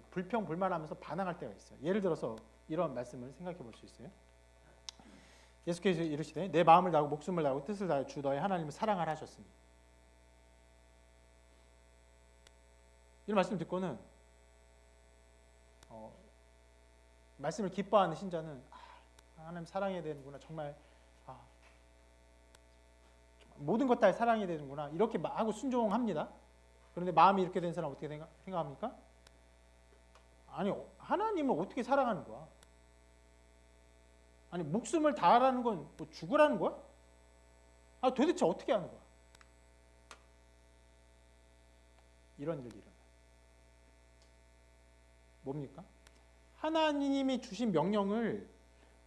불평 불만하면서 반항할 때가 있어요. 예를 들어서 이런 말씀을 생각해 볼 수 있어요. 예수께서 이르시되 내 마음을 다하고 목숨을 다하고 뜻을 다하여 주 너의 하나님을 사랑하라 하셨습니다. 이런 말씀 듣고는 말씀을 기뻐하는 신자는 하나님 사랑해야 되는구나. 정말 모든 것 다 사랑해야 되는구나. 이렇게 하고 순종합니다. 그런데 마음이 이렇게 된 사람 어떻게 생각합니까? 아니 하나님을 어떻게 사랑하는 거야? 아니 목숨을 다하라는 건 뭐 죽으라는 거야? 도대체 어떻게 하는 거야? 이런 일이 일어나요. 뭡니까? 하나님이 주신 명령을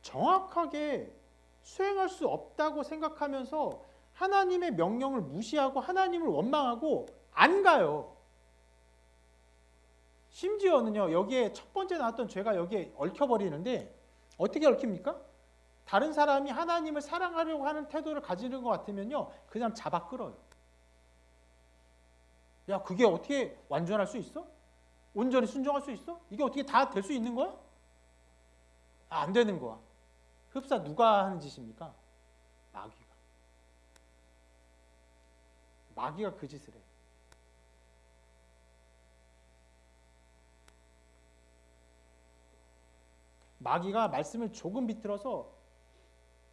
정확하게 수행할 수 없다고 생각하면서 하나님의 명령을 무시하고 하나님을 원망하고 안 가요. 심지어는요, 여기에 첫 번째 나왔던 죄가 여기에 얽혀버리는데 어떻게 얽힙니까? 다른 사람이 하나님을 사랑하려고 하는 태도를 가지는 것 같으면요, 그 사람 잡아 끌어요. 야, 그게 어떻게 완전할 수 있어? 온전히 순종할 수 있어? 이게 어떻게 다 될 수 있는 거야? 안 되는 거야. 흡사 누가 하는 짓입니까? 마귀가 그 짓을 해요. 마귀가 말씀을 조금 비틀어서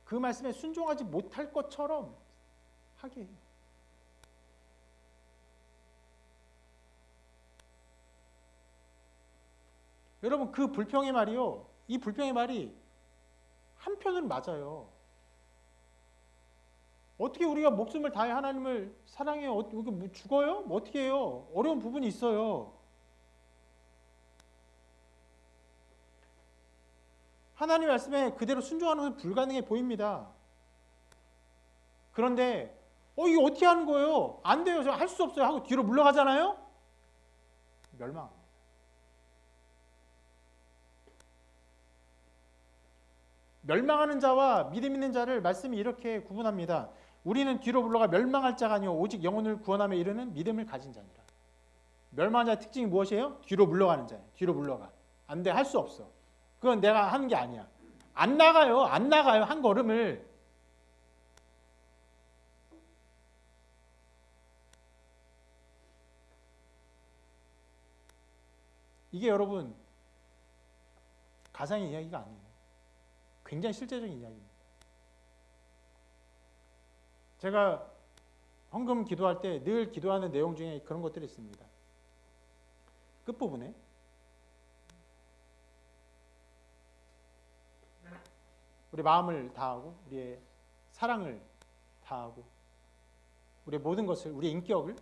그 말씀에 순종하지 못할 것처럼 하게 해요. 여러분 그 불평의 말이요. 이 불평의 말이 한편으로 맞아요. 어떻게 우리가 목숨을 다해 하나님을 사랑해요? 뭐 죽어요? 뭐 어떻게 해요? 어려운 부분이 있어요. 하나님 말씀에 그대로 순종하는 것은 불가능해 보입니다. 그런데 이거 어떻게 하는 거예요? 안 돼요. 할 수 없어요. 하고 뒤로 물러가잖아요. 멸망합니다. 멸망하는 자와 믿음 있는 자를 말씀이 이렇게 구분합니다. 우리는 뒤로 물러가 멸망할 자가 아니요 오직 영혼을 구원함에 이르는 믿음을 가진 자니라. 멸망한 자의 특징이 무엇이에요? 뒤로 물러가는 자예요. 뒤로 물러가. 안 돼. 할 수 없어. 그건 내가 하는 게 아니야. 안 나가요. 안 나가요. 한 걸음을. 이게 여러분 가상의 이야기가 아니에요. 굉장히 실제적인 이야기입니다. 제가 헌금 기도할 때 늘 기도하는 내용 중에 그런 것들이 있습니다. 끝부분에 우리 마음을 다하고 우리의 사랑을 다하고 우리의 모든 것을, 우리의 인격을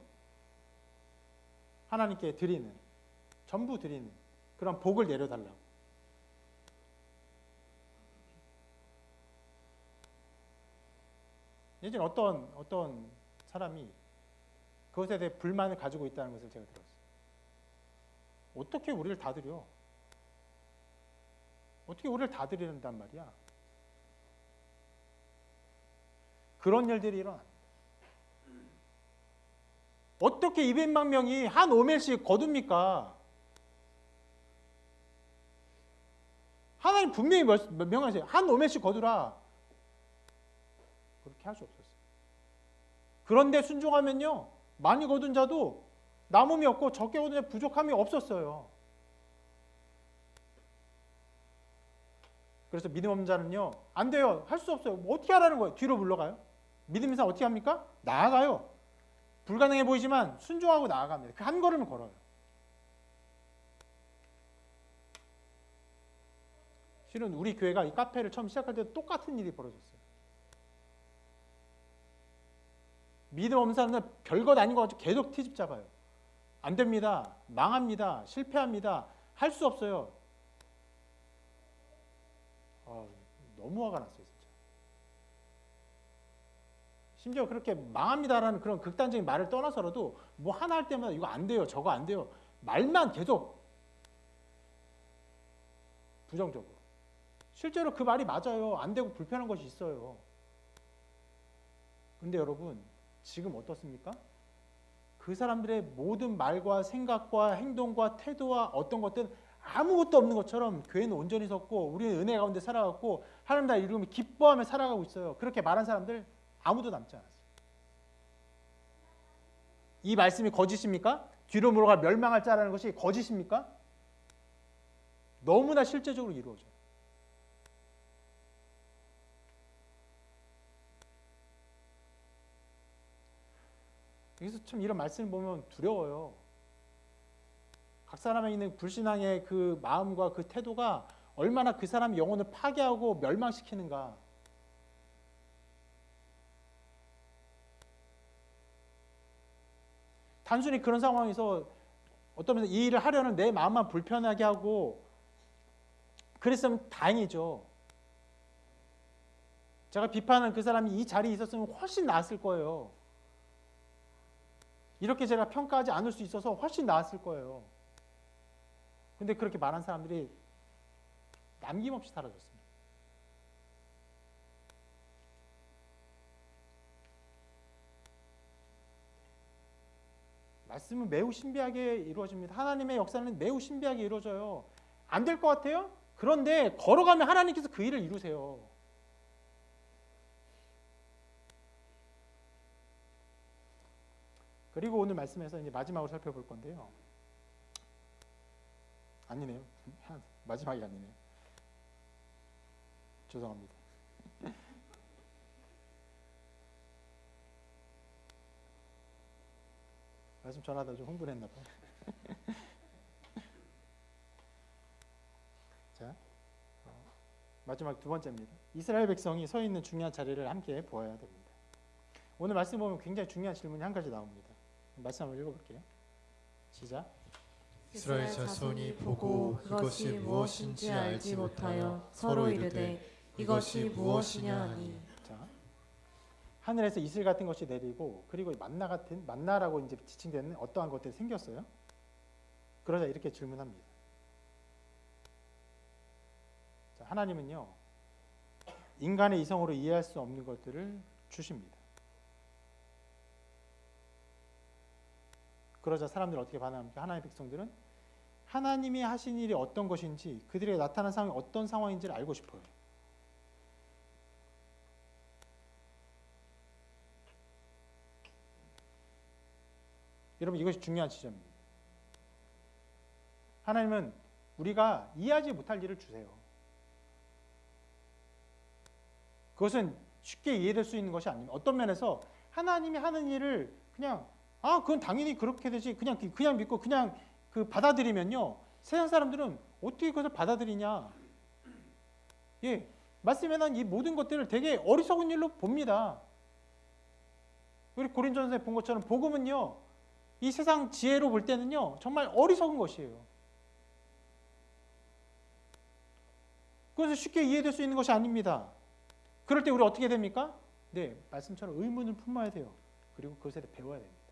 하나님께 드리는, 전부 드리는 그런 복을 내려달라고. 예전에 어떤 사람이 그것에 대해 불만을 가지고 있다는 것을 제가 들었어요. 어떻게 우리를 다 드려? 어떻게 우리를 다 드린단 말이야? 그런 일들이 일어납니다. 어떻게 200만 명이 한 오멜씩 거둡니까? 하나님 분명히 명하세요. 한 오멜씩 거두라. 그렇게 할 수 없었어요. 그런데 순종하면요, 많이 거둔 자도 남음이 없고 적게 거둔 자 부족함이 없었어요. 그래서 믿음 없는 자는요, 안 돼요. 할 수 없어요. 뭐 어떻게 하라는 거예요? 뒤로 물러가요. 믿음 있는 사람 어떻게 합니까? 나아가요. 불가능해 보이지만 순종하고 나아갑니다. 그 한 걸음을 걸어요. 실은 우리 교회가 이 카페를 처음 시작할 때 똑같은 일이 벌어졌어요. 믿음 없는 사람은 별것 아닌 것 같이 계속 트집 잡아요. 안 됩니다. 망합니다. 실패합니다. 할 수 없어요. 너무 화가 났어요, 진짜. 심지어 그렇게 망합니다라는 그런 극단적인 말을 떠나서라도 뭐 하나 할 때마다 이거 안 돼요, 저거 안 돼요. 말만 계속 부정적으로. 실제로 그 말이 맞아요. 안 되고 불편한 것이 있어요. 근데 여러분, 지금 어떻습니까? 그 사람들의 모든 말과 생각과 행동과 태도와 어떤 것들은 아무것도 없는 것처럼 교회는 온전히 섰고 우리는 은혜 가운데 살아갔고 하나님 나라 이루며 기뻐하며 살아가고 있어요. 그렇게 말한 사람들 아무도 남지 않았어요. 이 말씀이 거짓입니까? 뒤로 물어가 멸망할 자라는 것이 거짓입니까? 너무나 실제적으로 이루어져요. 여기서 참 이런 말씀을 보면 두려워요. 각 사람에 있는 불신앙의 그 마음과 그 태도가 얼마나 그 사람의 영혼을 파괴하고 멸망시키는가. 단순히 그런 상황에서 어떤 면에서 이 일을 하려는 내 마음만 불편하게 하고 그랬으면 다행이죠. 제가 비판하는 그 사람이 이 자리에 있었으면 훨씬 나았을 거예요. 이렇게 제가 평가하지 않을 수 있어서 훨씬 나았을 거예요. 근데 그렇게 말한 사람들이 남김없이 사라졌습니다. 말씀은 매우 신비하게 이루어집니다. 하나님의 역사는 매우 신비하게 이루어져요. 안 될 것 같아요? 그런데 걸어가면 하나님께서 그 일을 이루세요. 그리고 오늘 말씀에서 이제 마지막으로 살펴볼 건데요. 아니네요. 마지막이 아니네요. 죄송합니다. 말씀 전하다 좀 흥분했나 봐요. 자, 마지막 두 번째입니다. 이스라엘 백성이 서 있는 중요한 자리를 함께 보아야 됩니다. 오늘 말씀 보면 굉장히 중요한 질문이 한 가지 나옵니다. 말씀 한번 읽어볼게요. 시작. 이스라엘 자손이 보고 그것이 무엇인지 알지 못하여 서로 이르되 이것이 무엇이냐 하니. 자, 하늘에서 이슬 같은 것이 내리고 그리고 만나라고 이제 지칭되는 어떠한 것들이 생겼어요. 그러자 이렇게 질문합니다. 자, 하나님은요, 인간의 이성으로 이해할 수 없는 것들을 주십니다. 그러자 사람들은 어떻게 반응합니까? 하나님의 백성들은 하나님이 하신 일이 어떤 것인지 그들에게 나타난 상황이 어떤 상황인지를 알고 싶어요. 여러분, 이것이 중요한 지점입니다. 하나님은 우리가 이해하지 못할 일을 주세요. 그것은 쉽게 이해될 수 있는 것이 아닙니다. 어떤 면에서 하나님이 하는 일을 그냥 그건 당연히 그렇게 되지 그냥 믿고 그냥 받아들이면요, 세상 사람들은 어떻게 그것을 받아들이냐. 예, 말씀에 난 이 모든 것들을 되게 어리석은 일로 봅니다. 우리 고린도전서에 본 것처럼 복음은요, 이 세상 지혜로 볼 때는요 정말 어리석은 것이에요. 그것을 쉽게 이해될 수 있는 것이 아닙니다. 그럴 때 우리 어떻게 됩니까? 네, 말씀처럼 의문을 품어야 돼요. 그리고 그것에 대해 배워야 됩니다.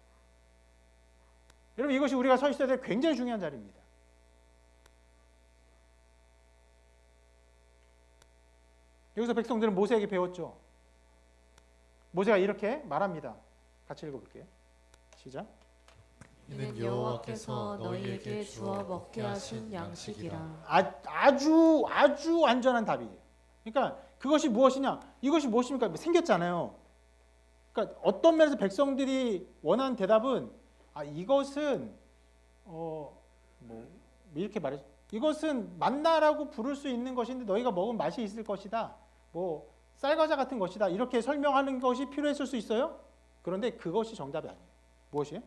여러분, 이것이 우리가 서 있어야 될 굉장히 중요한 자리입니다. 여기서 백성들은 모세에게 배웠죠. 모세가 이렇게 말합니다. 같이 읽어볼게요. 시작. 이는 여호와께서 너희에게 주어 먹게 하신 양식이라. 아주 안전한 답이에요. 그러니까 그것이 무엇이냐? 이것이 무엇입니까? 생겼잖아요. 그러니까 어떤 면에서 백성들이 원하는 대답은 이것은 뭐 이렇게 말해. 이것은 만나라고 부를 수 있는 것인데 너희가 먹으면 맛이 있을 것이다. 뭐 쌀과자 같은 것이다. 이렇게 설명하는 것이 필요했을 수 있어요. 그런데 그것이 정답이 아니에요. 무엇이에요?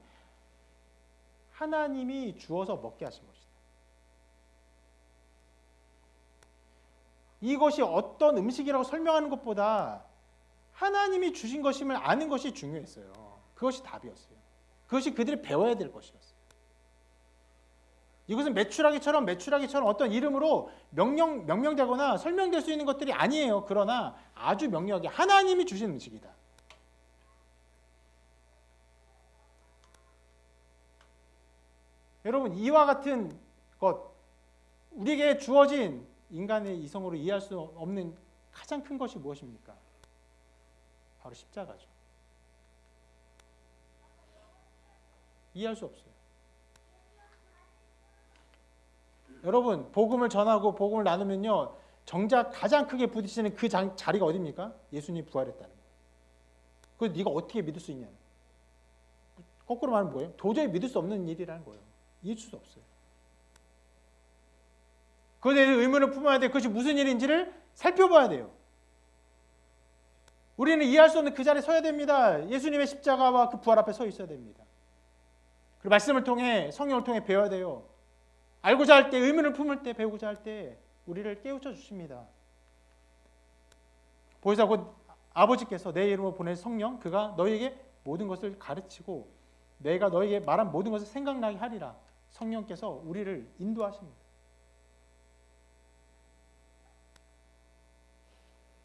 하나님이 주어서 먹게 하신 것이다. 이것이 어떤 음식이라고 설명하는 것보다 하나님이 주신 것임을 아는 것이 중요했어요. 그것이 답이었어요. 그것이 그들이 배워야 될 것이었어요. 이것은 메추라기처럼 어떤 이름으로 명명되거나 설명될 수 있는 것들이 아니에요. 그러나 아주 명료하게 하나님이 주신 음식이다. 여러분, 이와 같은 것, 우리에게 주어진 인간의 이성으로 이해할 수 없는 가장 큰 것이 무엇입니까? 바로 십자가죠. 이해할 수 없어요. 여러분, 복음을 전하고 복음을 나누면요, 정작 가장 크게 부딪히는 그 자리가 어디입니까? 예수님이 부활했다는 거예요. 그걸 네가 어떻게 믿을 수 있냐? 거꾸로 말하면 뭐예요? 도저히 믿을 수 없는 일이라는 거예요. 이해할 수 없어요. 그것에 대해서 의문을 품어야 돼요. 그것이 무슨 일인지를 살펴봐야 돼요. 우리는 이해할 수 없는 그 자리에 서야 됩니다. 예수님의 십자가와 그 부활 앞에 서 있어야 됩니다. 그리고 말씀을 통해, 성령을 통해 배워야 돼요. 알고자 할 때, 의문을 품을 때, 배우고자 할 때 우리를 깨우쳐 주십니다. 보혜사 곧 아버지께서 내 이름으로 보낸 성령, 그가 너희에게 모든 것을 가르치고 내가 너희에게 말한 모든 것을 생각나게 하리라. 성령께서 우리를 인도하십니다.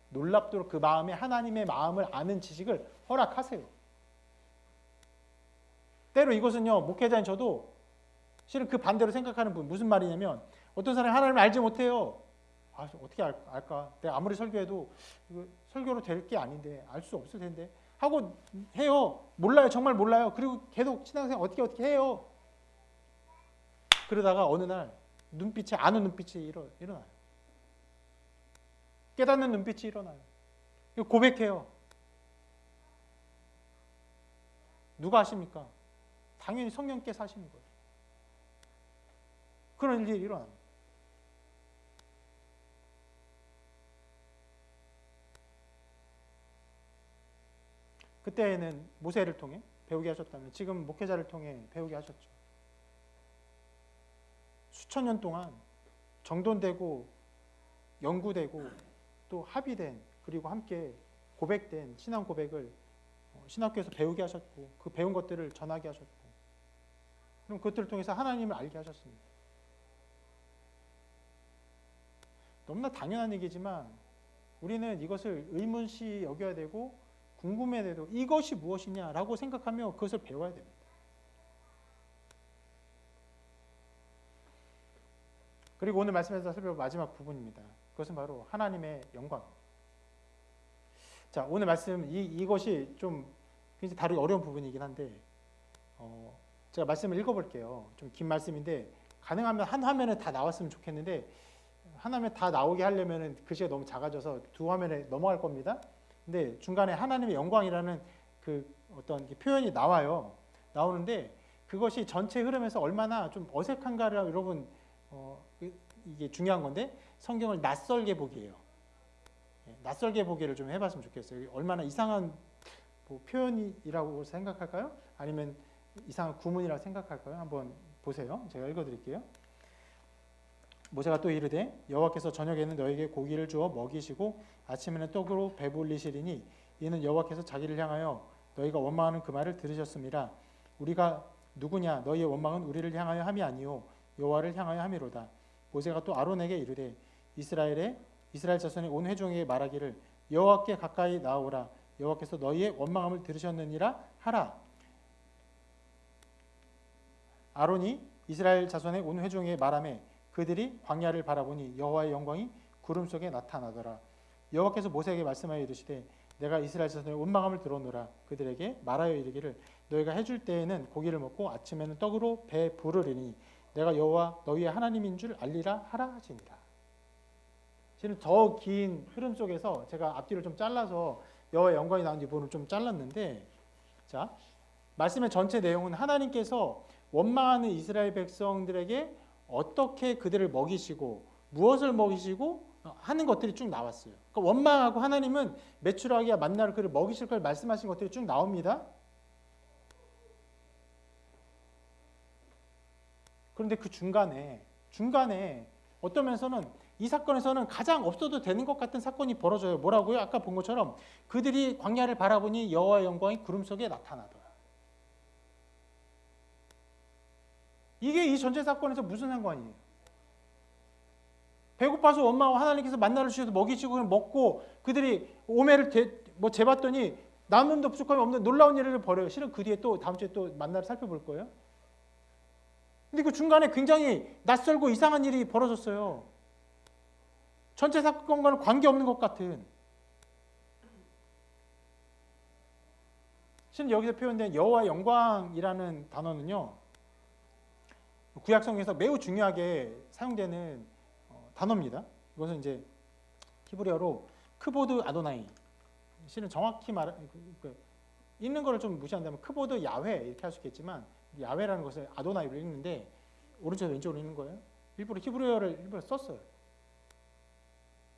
놀랍도록 그 마음에 하나님의 마음을 아는 지식을 허락하세요. 때로 이것은요, 목회자인 저도 실은 그 반대로 생각하는 분, 무슨 말이냐면 어떤 사람이 하나님을 알지 못해요. 어떻게 알까? 내가 아무리 설교해도 이거 설교로 될 게 아닌데, 알 수 없을 텐데 하고 해요. 몰라요. 정말 몰라요. 그리고 계속 신앙생활 어떻게 해요. 그러다가 어느 날 눈빛에 아는 눈빛이 일어나요. 깨닫는 눈빛이 일어나요. 고백해요. 누가 하십니까? 당연히 성령께서 하시는 거예요. 그런 일이 일어납니다. 그때는 모세를 통해 배우게 하셨다면 지금 목회자를 통해 배우게 하셨죠. 수천 년 동안 정돈되고 연구되고 또 합의된 그리고 함께 고백된 신앙 고백을 신학교에서 배우게 하셨고 그 배운 것들을 전하게 하셨고 그럼 그것들을 통해서 하나님을 알게 하셨습니다. 너무나 당연한 얘기지만 우리는 이것을 의문시 여겨야 되고 궁금해야 되고 이것이 무엇이냐라고 생각하며 그것을 배워야 됩니다. 그리고 오늘 말씀에서 살펴볼 마지막 부분입니다. 그것은 바로 하나님의 영광입니다. 자, 오늘 말씀 이것이 좀 굉장히 다루기 어려운 부분이긴 한데 제가 말씀을 읽어볼게요. 좀 긴 말씀인데 가능하면 한 화면에 다 나왔으면 좋겠는데 한 화면에 다 나오게 하려면 글씨가 너무 작아져서 두 화면에 넘어갈 겁니다. 근데 중간에 하나님의 영광이라는 그 어떤 표현이 나오는데 그것이 전체 흐름에서 얼마나 좀 어색한가를 여러분 이게 중요한 건데 성경을 낯설게 보기예요. 낯설게 보기를 좀 해봤으면 좋겠어요. 얼마나 이상한 표현이라고 생각할까요? 아니면 이상한 구문이라고 생각할까요? 한번 보세요. 제가 읽어드릴게요. 모세가 또 이르되 여호와께서 저녁에는 너에게 고기를 주어 먹이시고 아침에는 떡으로 배불리시리니 이는 여호와께서 자기를 향하여 너희가 원망하는 그 말을 들으셨음이라. 우리가 누구냐? 너희의 원망은 우리를 향하여 함이 아니요 여호와를 향하여 함이로다. 모세가 또 아론에게 이르되 이스라엘 자손의 온 회중에게 말하기를 여호와께 가까이 나오라. 여호와께서 너희의 원망함을 들으셨느니라 하라. 아론이 이스라엘 자손의 온 회중에게 말하매 그들이 광야를 바라보니 여호와의 영광이 구름 속에 나타나더라. 여호와께서 모세에게 말씀하여 이르시되 내가 이스라엘 자손의 원망함을 들었노라. 그들에게 말하여 이르기를 너희가 해줄 때에는 고기를 먹고 아침에는 떡으로 배 부르리니 내가 여호와 너희의 하나님인 줄 알리라 하라 하시니라. 실은 더 긴 흐름 속에서 제가 앞뒤를 좀 잘라서 여호와의 영광이 나온 부분을 좀 잘랐는데, 자, 말씀의 전체 내용은 하나님께서 원망하는 이스라엘 백성들에게 어떻게 그들을 먹이시고 무엇을 먹이시고 하는 것들이 쭉 나왔어요. 그러니까 원망하고 하나님은 메추라기와 만나로 그를 먹이실 걸 말씀하신 것들이 쭉 나옵니다. 그런데 그 중간에 어떤 면에서는 이 사건에서는 가장 없어도 되는 것 같은 사건이 벌어져요. 뭐라고요? 아까 본 것처럼 그들이 광야를 바라보니 여호와의 영광이 구름 속에 나타나더라. 이게 이 전체 사건에서 무슨 상관이에요? 배고파서 원망하고 하나님께서 만나를 주셔서 먹이시고 그냥 먹고 그들이 오매를 재봤더니 남은도 부족함이 없는 놀라운 일을 벌여요. 실은 그 뒤에 또 다음 주에 또 만나를 살펴볼 거예요. 근데 그 중간에 굉장히 낯설고 이상한 일이 벌어졌어요. 전체 사건과는 관계없는 것 같은. 실은 여기서 표현된 여호와의 영광이라는 단어는요, 구약성경에서 매우 중요하게 사용되는 단어입니다. 이것은 이제 히브리어로 크보드 아도나이. 실은 정확히 읽는 거를 좀 무시한다면 크보드 야훼 이렇게 할 수 있겠지만 야훼라는 것을 아도나이로 읽는데 오른쪽 왼쪽으로 읽는 거예요. 일부러 히브리어를 썼어요.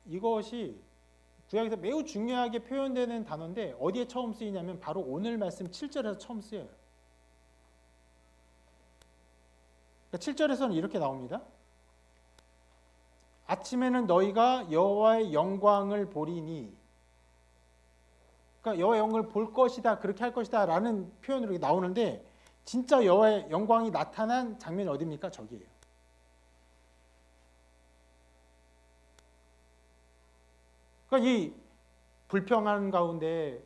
이것이 구약에서 매우 중요하게 표현되는 단어인데 어디에 처음 쓰이냐면 바로 오늘 말씀 7절에서 처음 쓰여요. 그러니까 7절에서는 이렇게 나옵니다. 아침에는 너희가 여호와의 영광을 보리니, 그러니까 여호와의 영광을 볼 것이다, 그렇게 할 것이다 라는 표현으로 나오는데 진짜 여호와의 영광이 나타난 장면이 어디입니까? 저기예요. 그러니까 이 불평한 가운데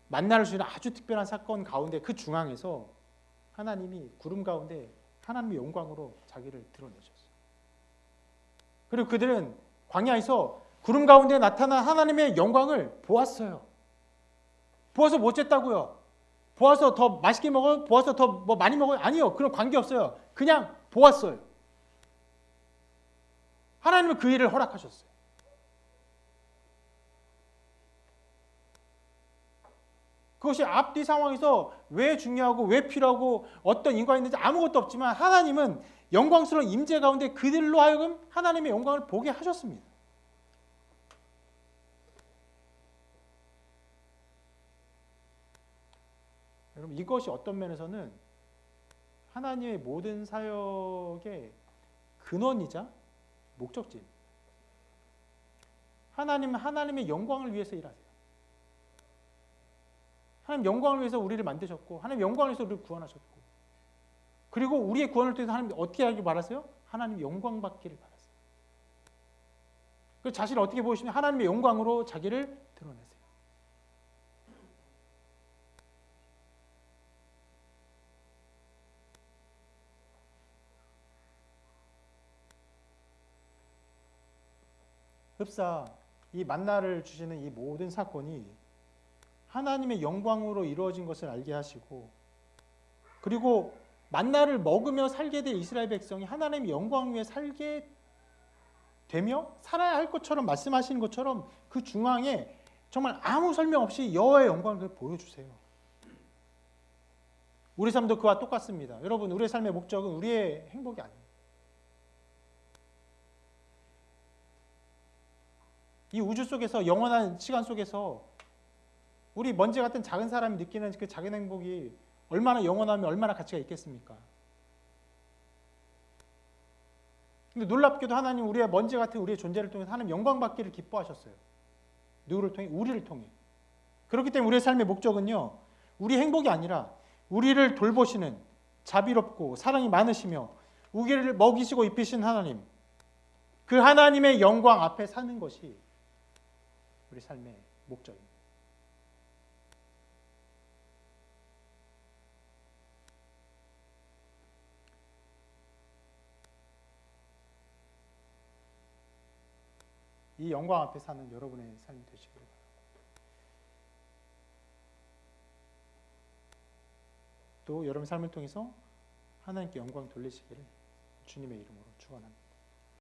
만나를 주는 아주 특별한 사건 가운데 그 중앙에서 하나님이 구름 가운데 하나님의 영광으로 자기를 드러내셨어요. 그리고 그들은 광야에서 구름 가운데 나타난 하나님의 영광을 보았어요. 보아서 못 쟀다고요? 보아서 더 맛있게 먹어요? 보아서 더 뭐 많이 먹어요? 아니요. 그런 관계 없어요. 그냥 보았어요. 하나님은 그 일을 허락하셨어요. 그것이 앞뒤 상황에서 왜 중요하고 왜 필요하고 어떤 인과가 있는지 아무것도 없지만 하나님은 영광스러운 임재 가운데 그들로 하여금 하나님의 영광을 보게 하셨습니다. 여러분, 이것이 어떤 면에서는 하나님의 모든 사역의 근원이자 목적지입니다. 하나님은 하나님의 영광을 위해서 일하세요. 하나님 영광을 위해서 우리를 만드셨고 하나님 영광을 위해서 우리를 구원하셨고, 그리고 우리의 구원을 통해서 하나님 어떻게 하길 바라세요? 하나님 영광 받기를 바라세요. 그 자신을 어떻게 보시면 하나님의 영광으로 자기를 드러내세요. 흡사 이 만나를 주시는 이 모든 사건이 하나님의 영광으로 이루어진 것을 알게 하시고, 그리고 만나를 먹으며 살게 될 이스라엘 백성이 하나님의 영광 위에 살게 되며 살아야 할 것처럼 말씀하시는 것처럼 그 중앙에 정말 아무 설명 없이 여호와의 영광을 보여주세요. 우리 삶도 그와 똑같습니다. 여러분, 우리의 삶의 목적은 우리의 행복이 아닙니다. 이 우주 속에서 영원한 시간 속에서 우리 먼지 같은 작은 사람이 느끼는 그 작은 행복이 얼마나 영원하면 얼마나 가치가 있겠습니까? 근데 놀랍게도 하나님 우리의 먼지 같은 우리의 존재를 통해서 하나님 영광 받기를 기뻐하셨어요. 누구를 통해? 우리를 통해. 그렇기 때문에 우리의 삶의 목적은요, 우리 행복이 아니라 우리를 돌보시는 자비롭고 사랑이 많으시며 우리를 먹이시고 입히신 하나님, 그 하나님의 영광 앞에 사는 것이 우리 삶의 목적입니다. 이 영광 앞에 사는 여러분의 삶이 되시기를 바랍니다. 또 여러분 삶을 통해서 하나님께 영광 돌리시기를 주님의 이름으로 축원합니다.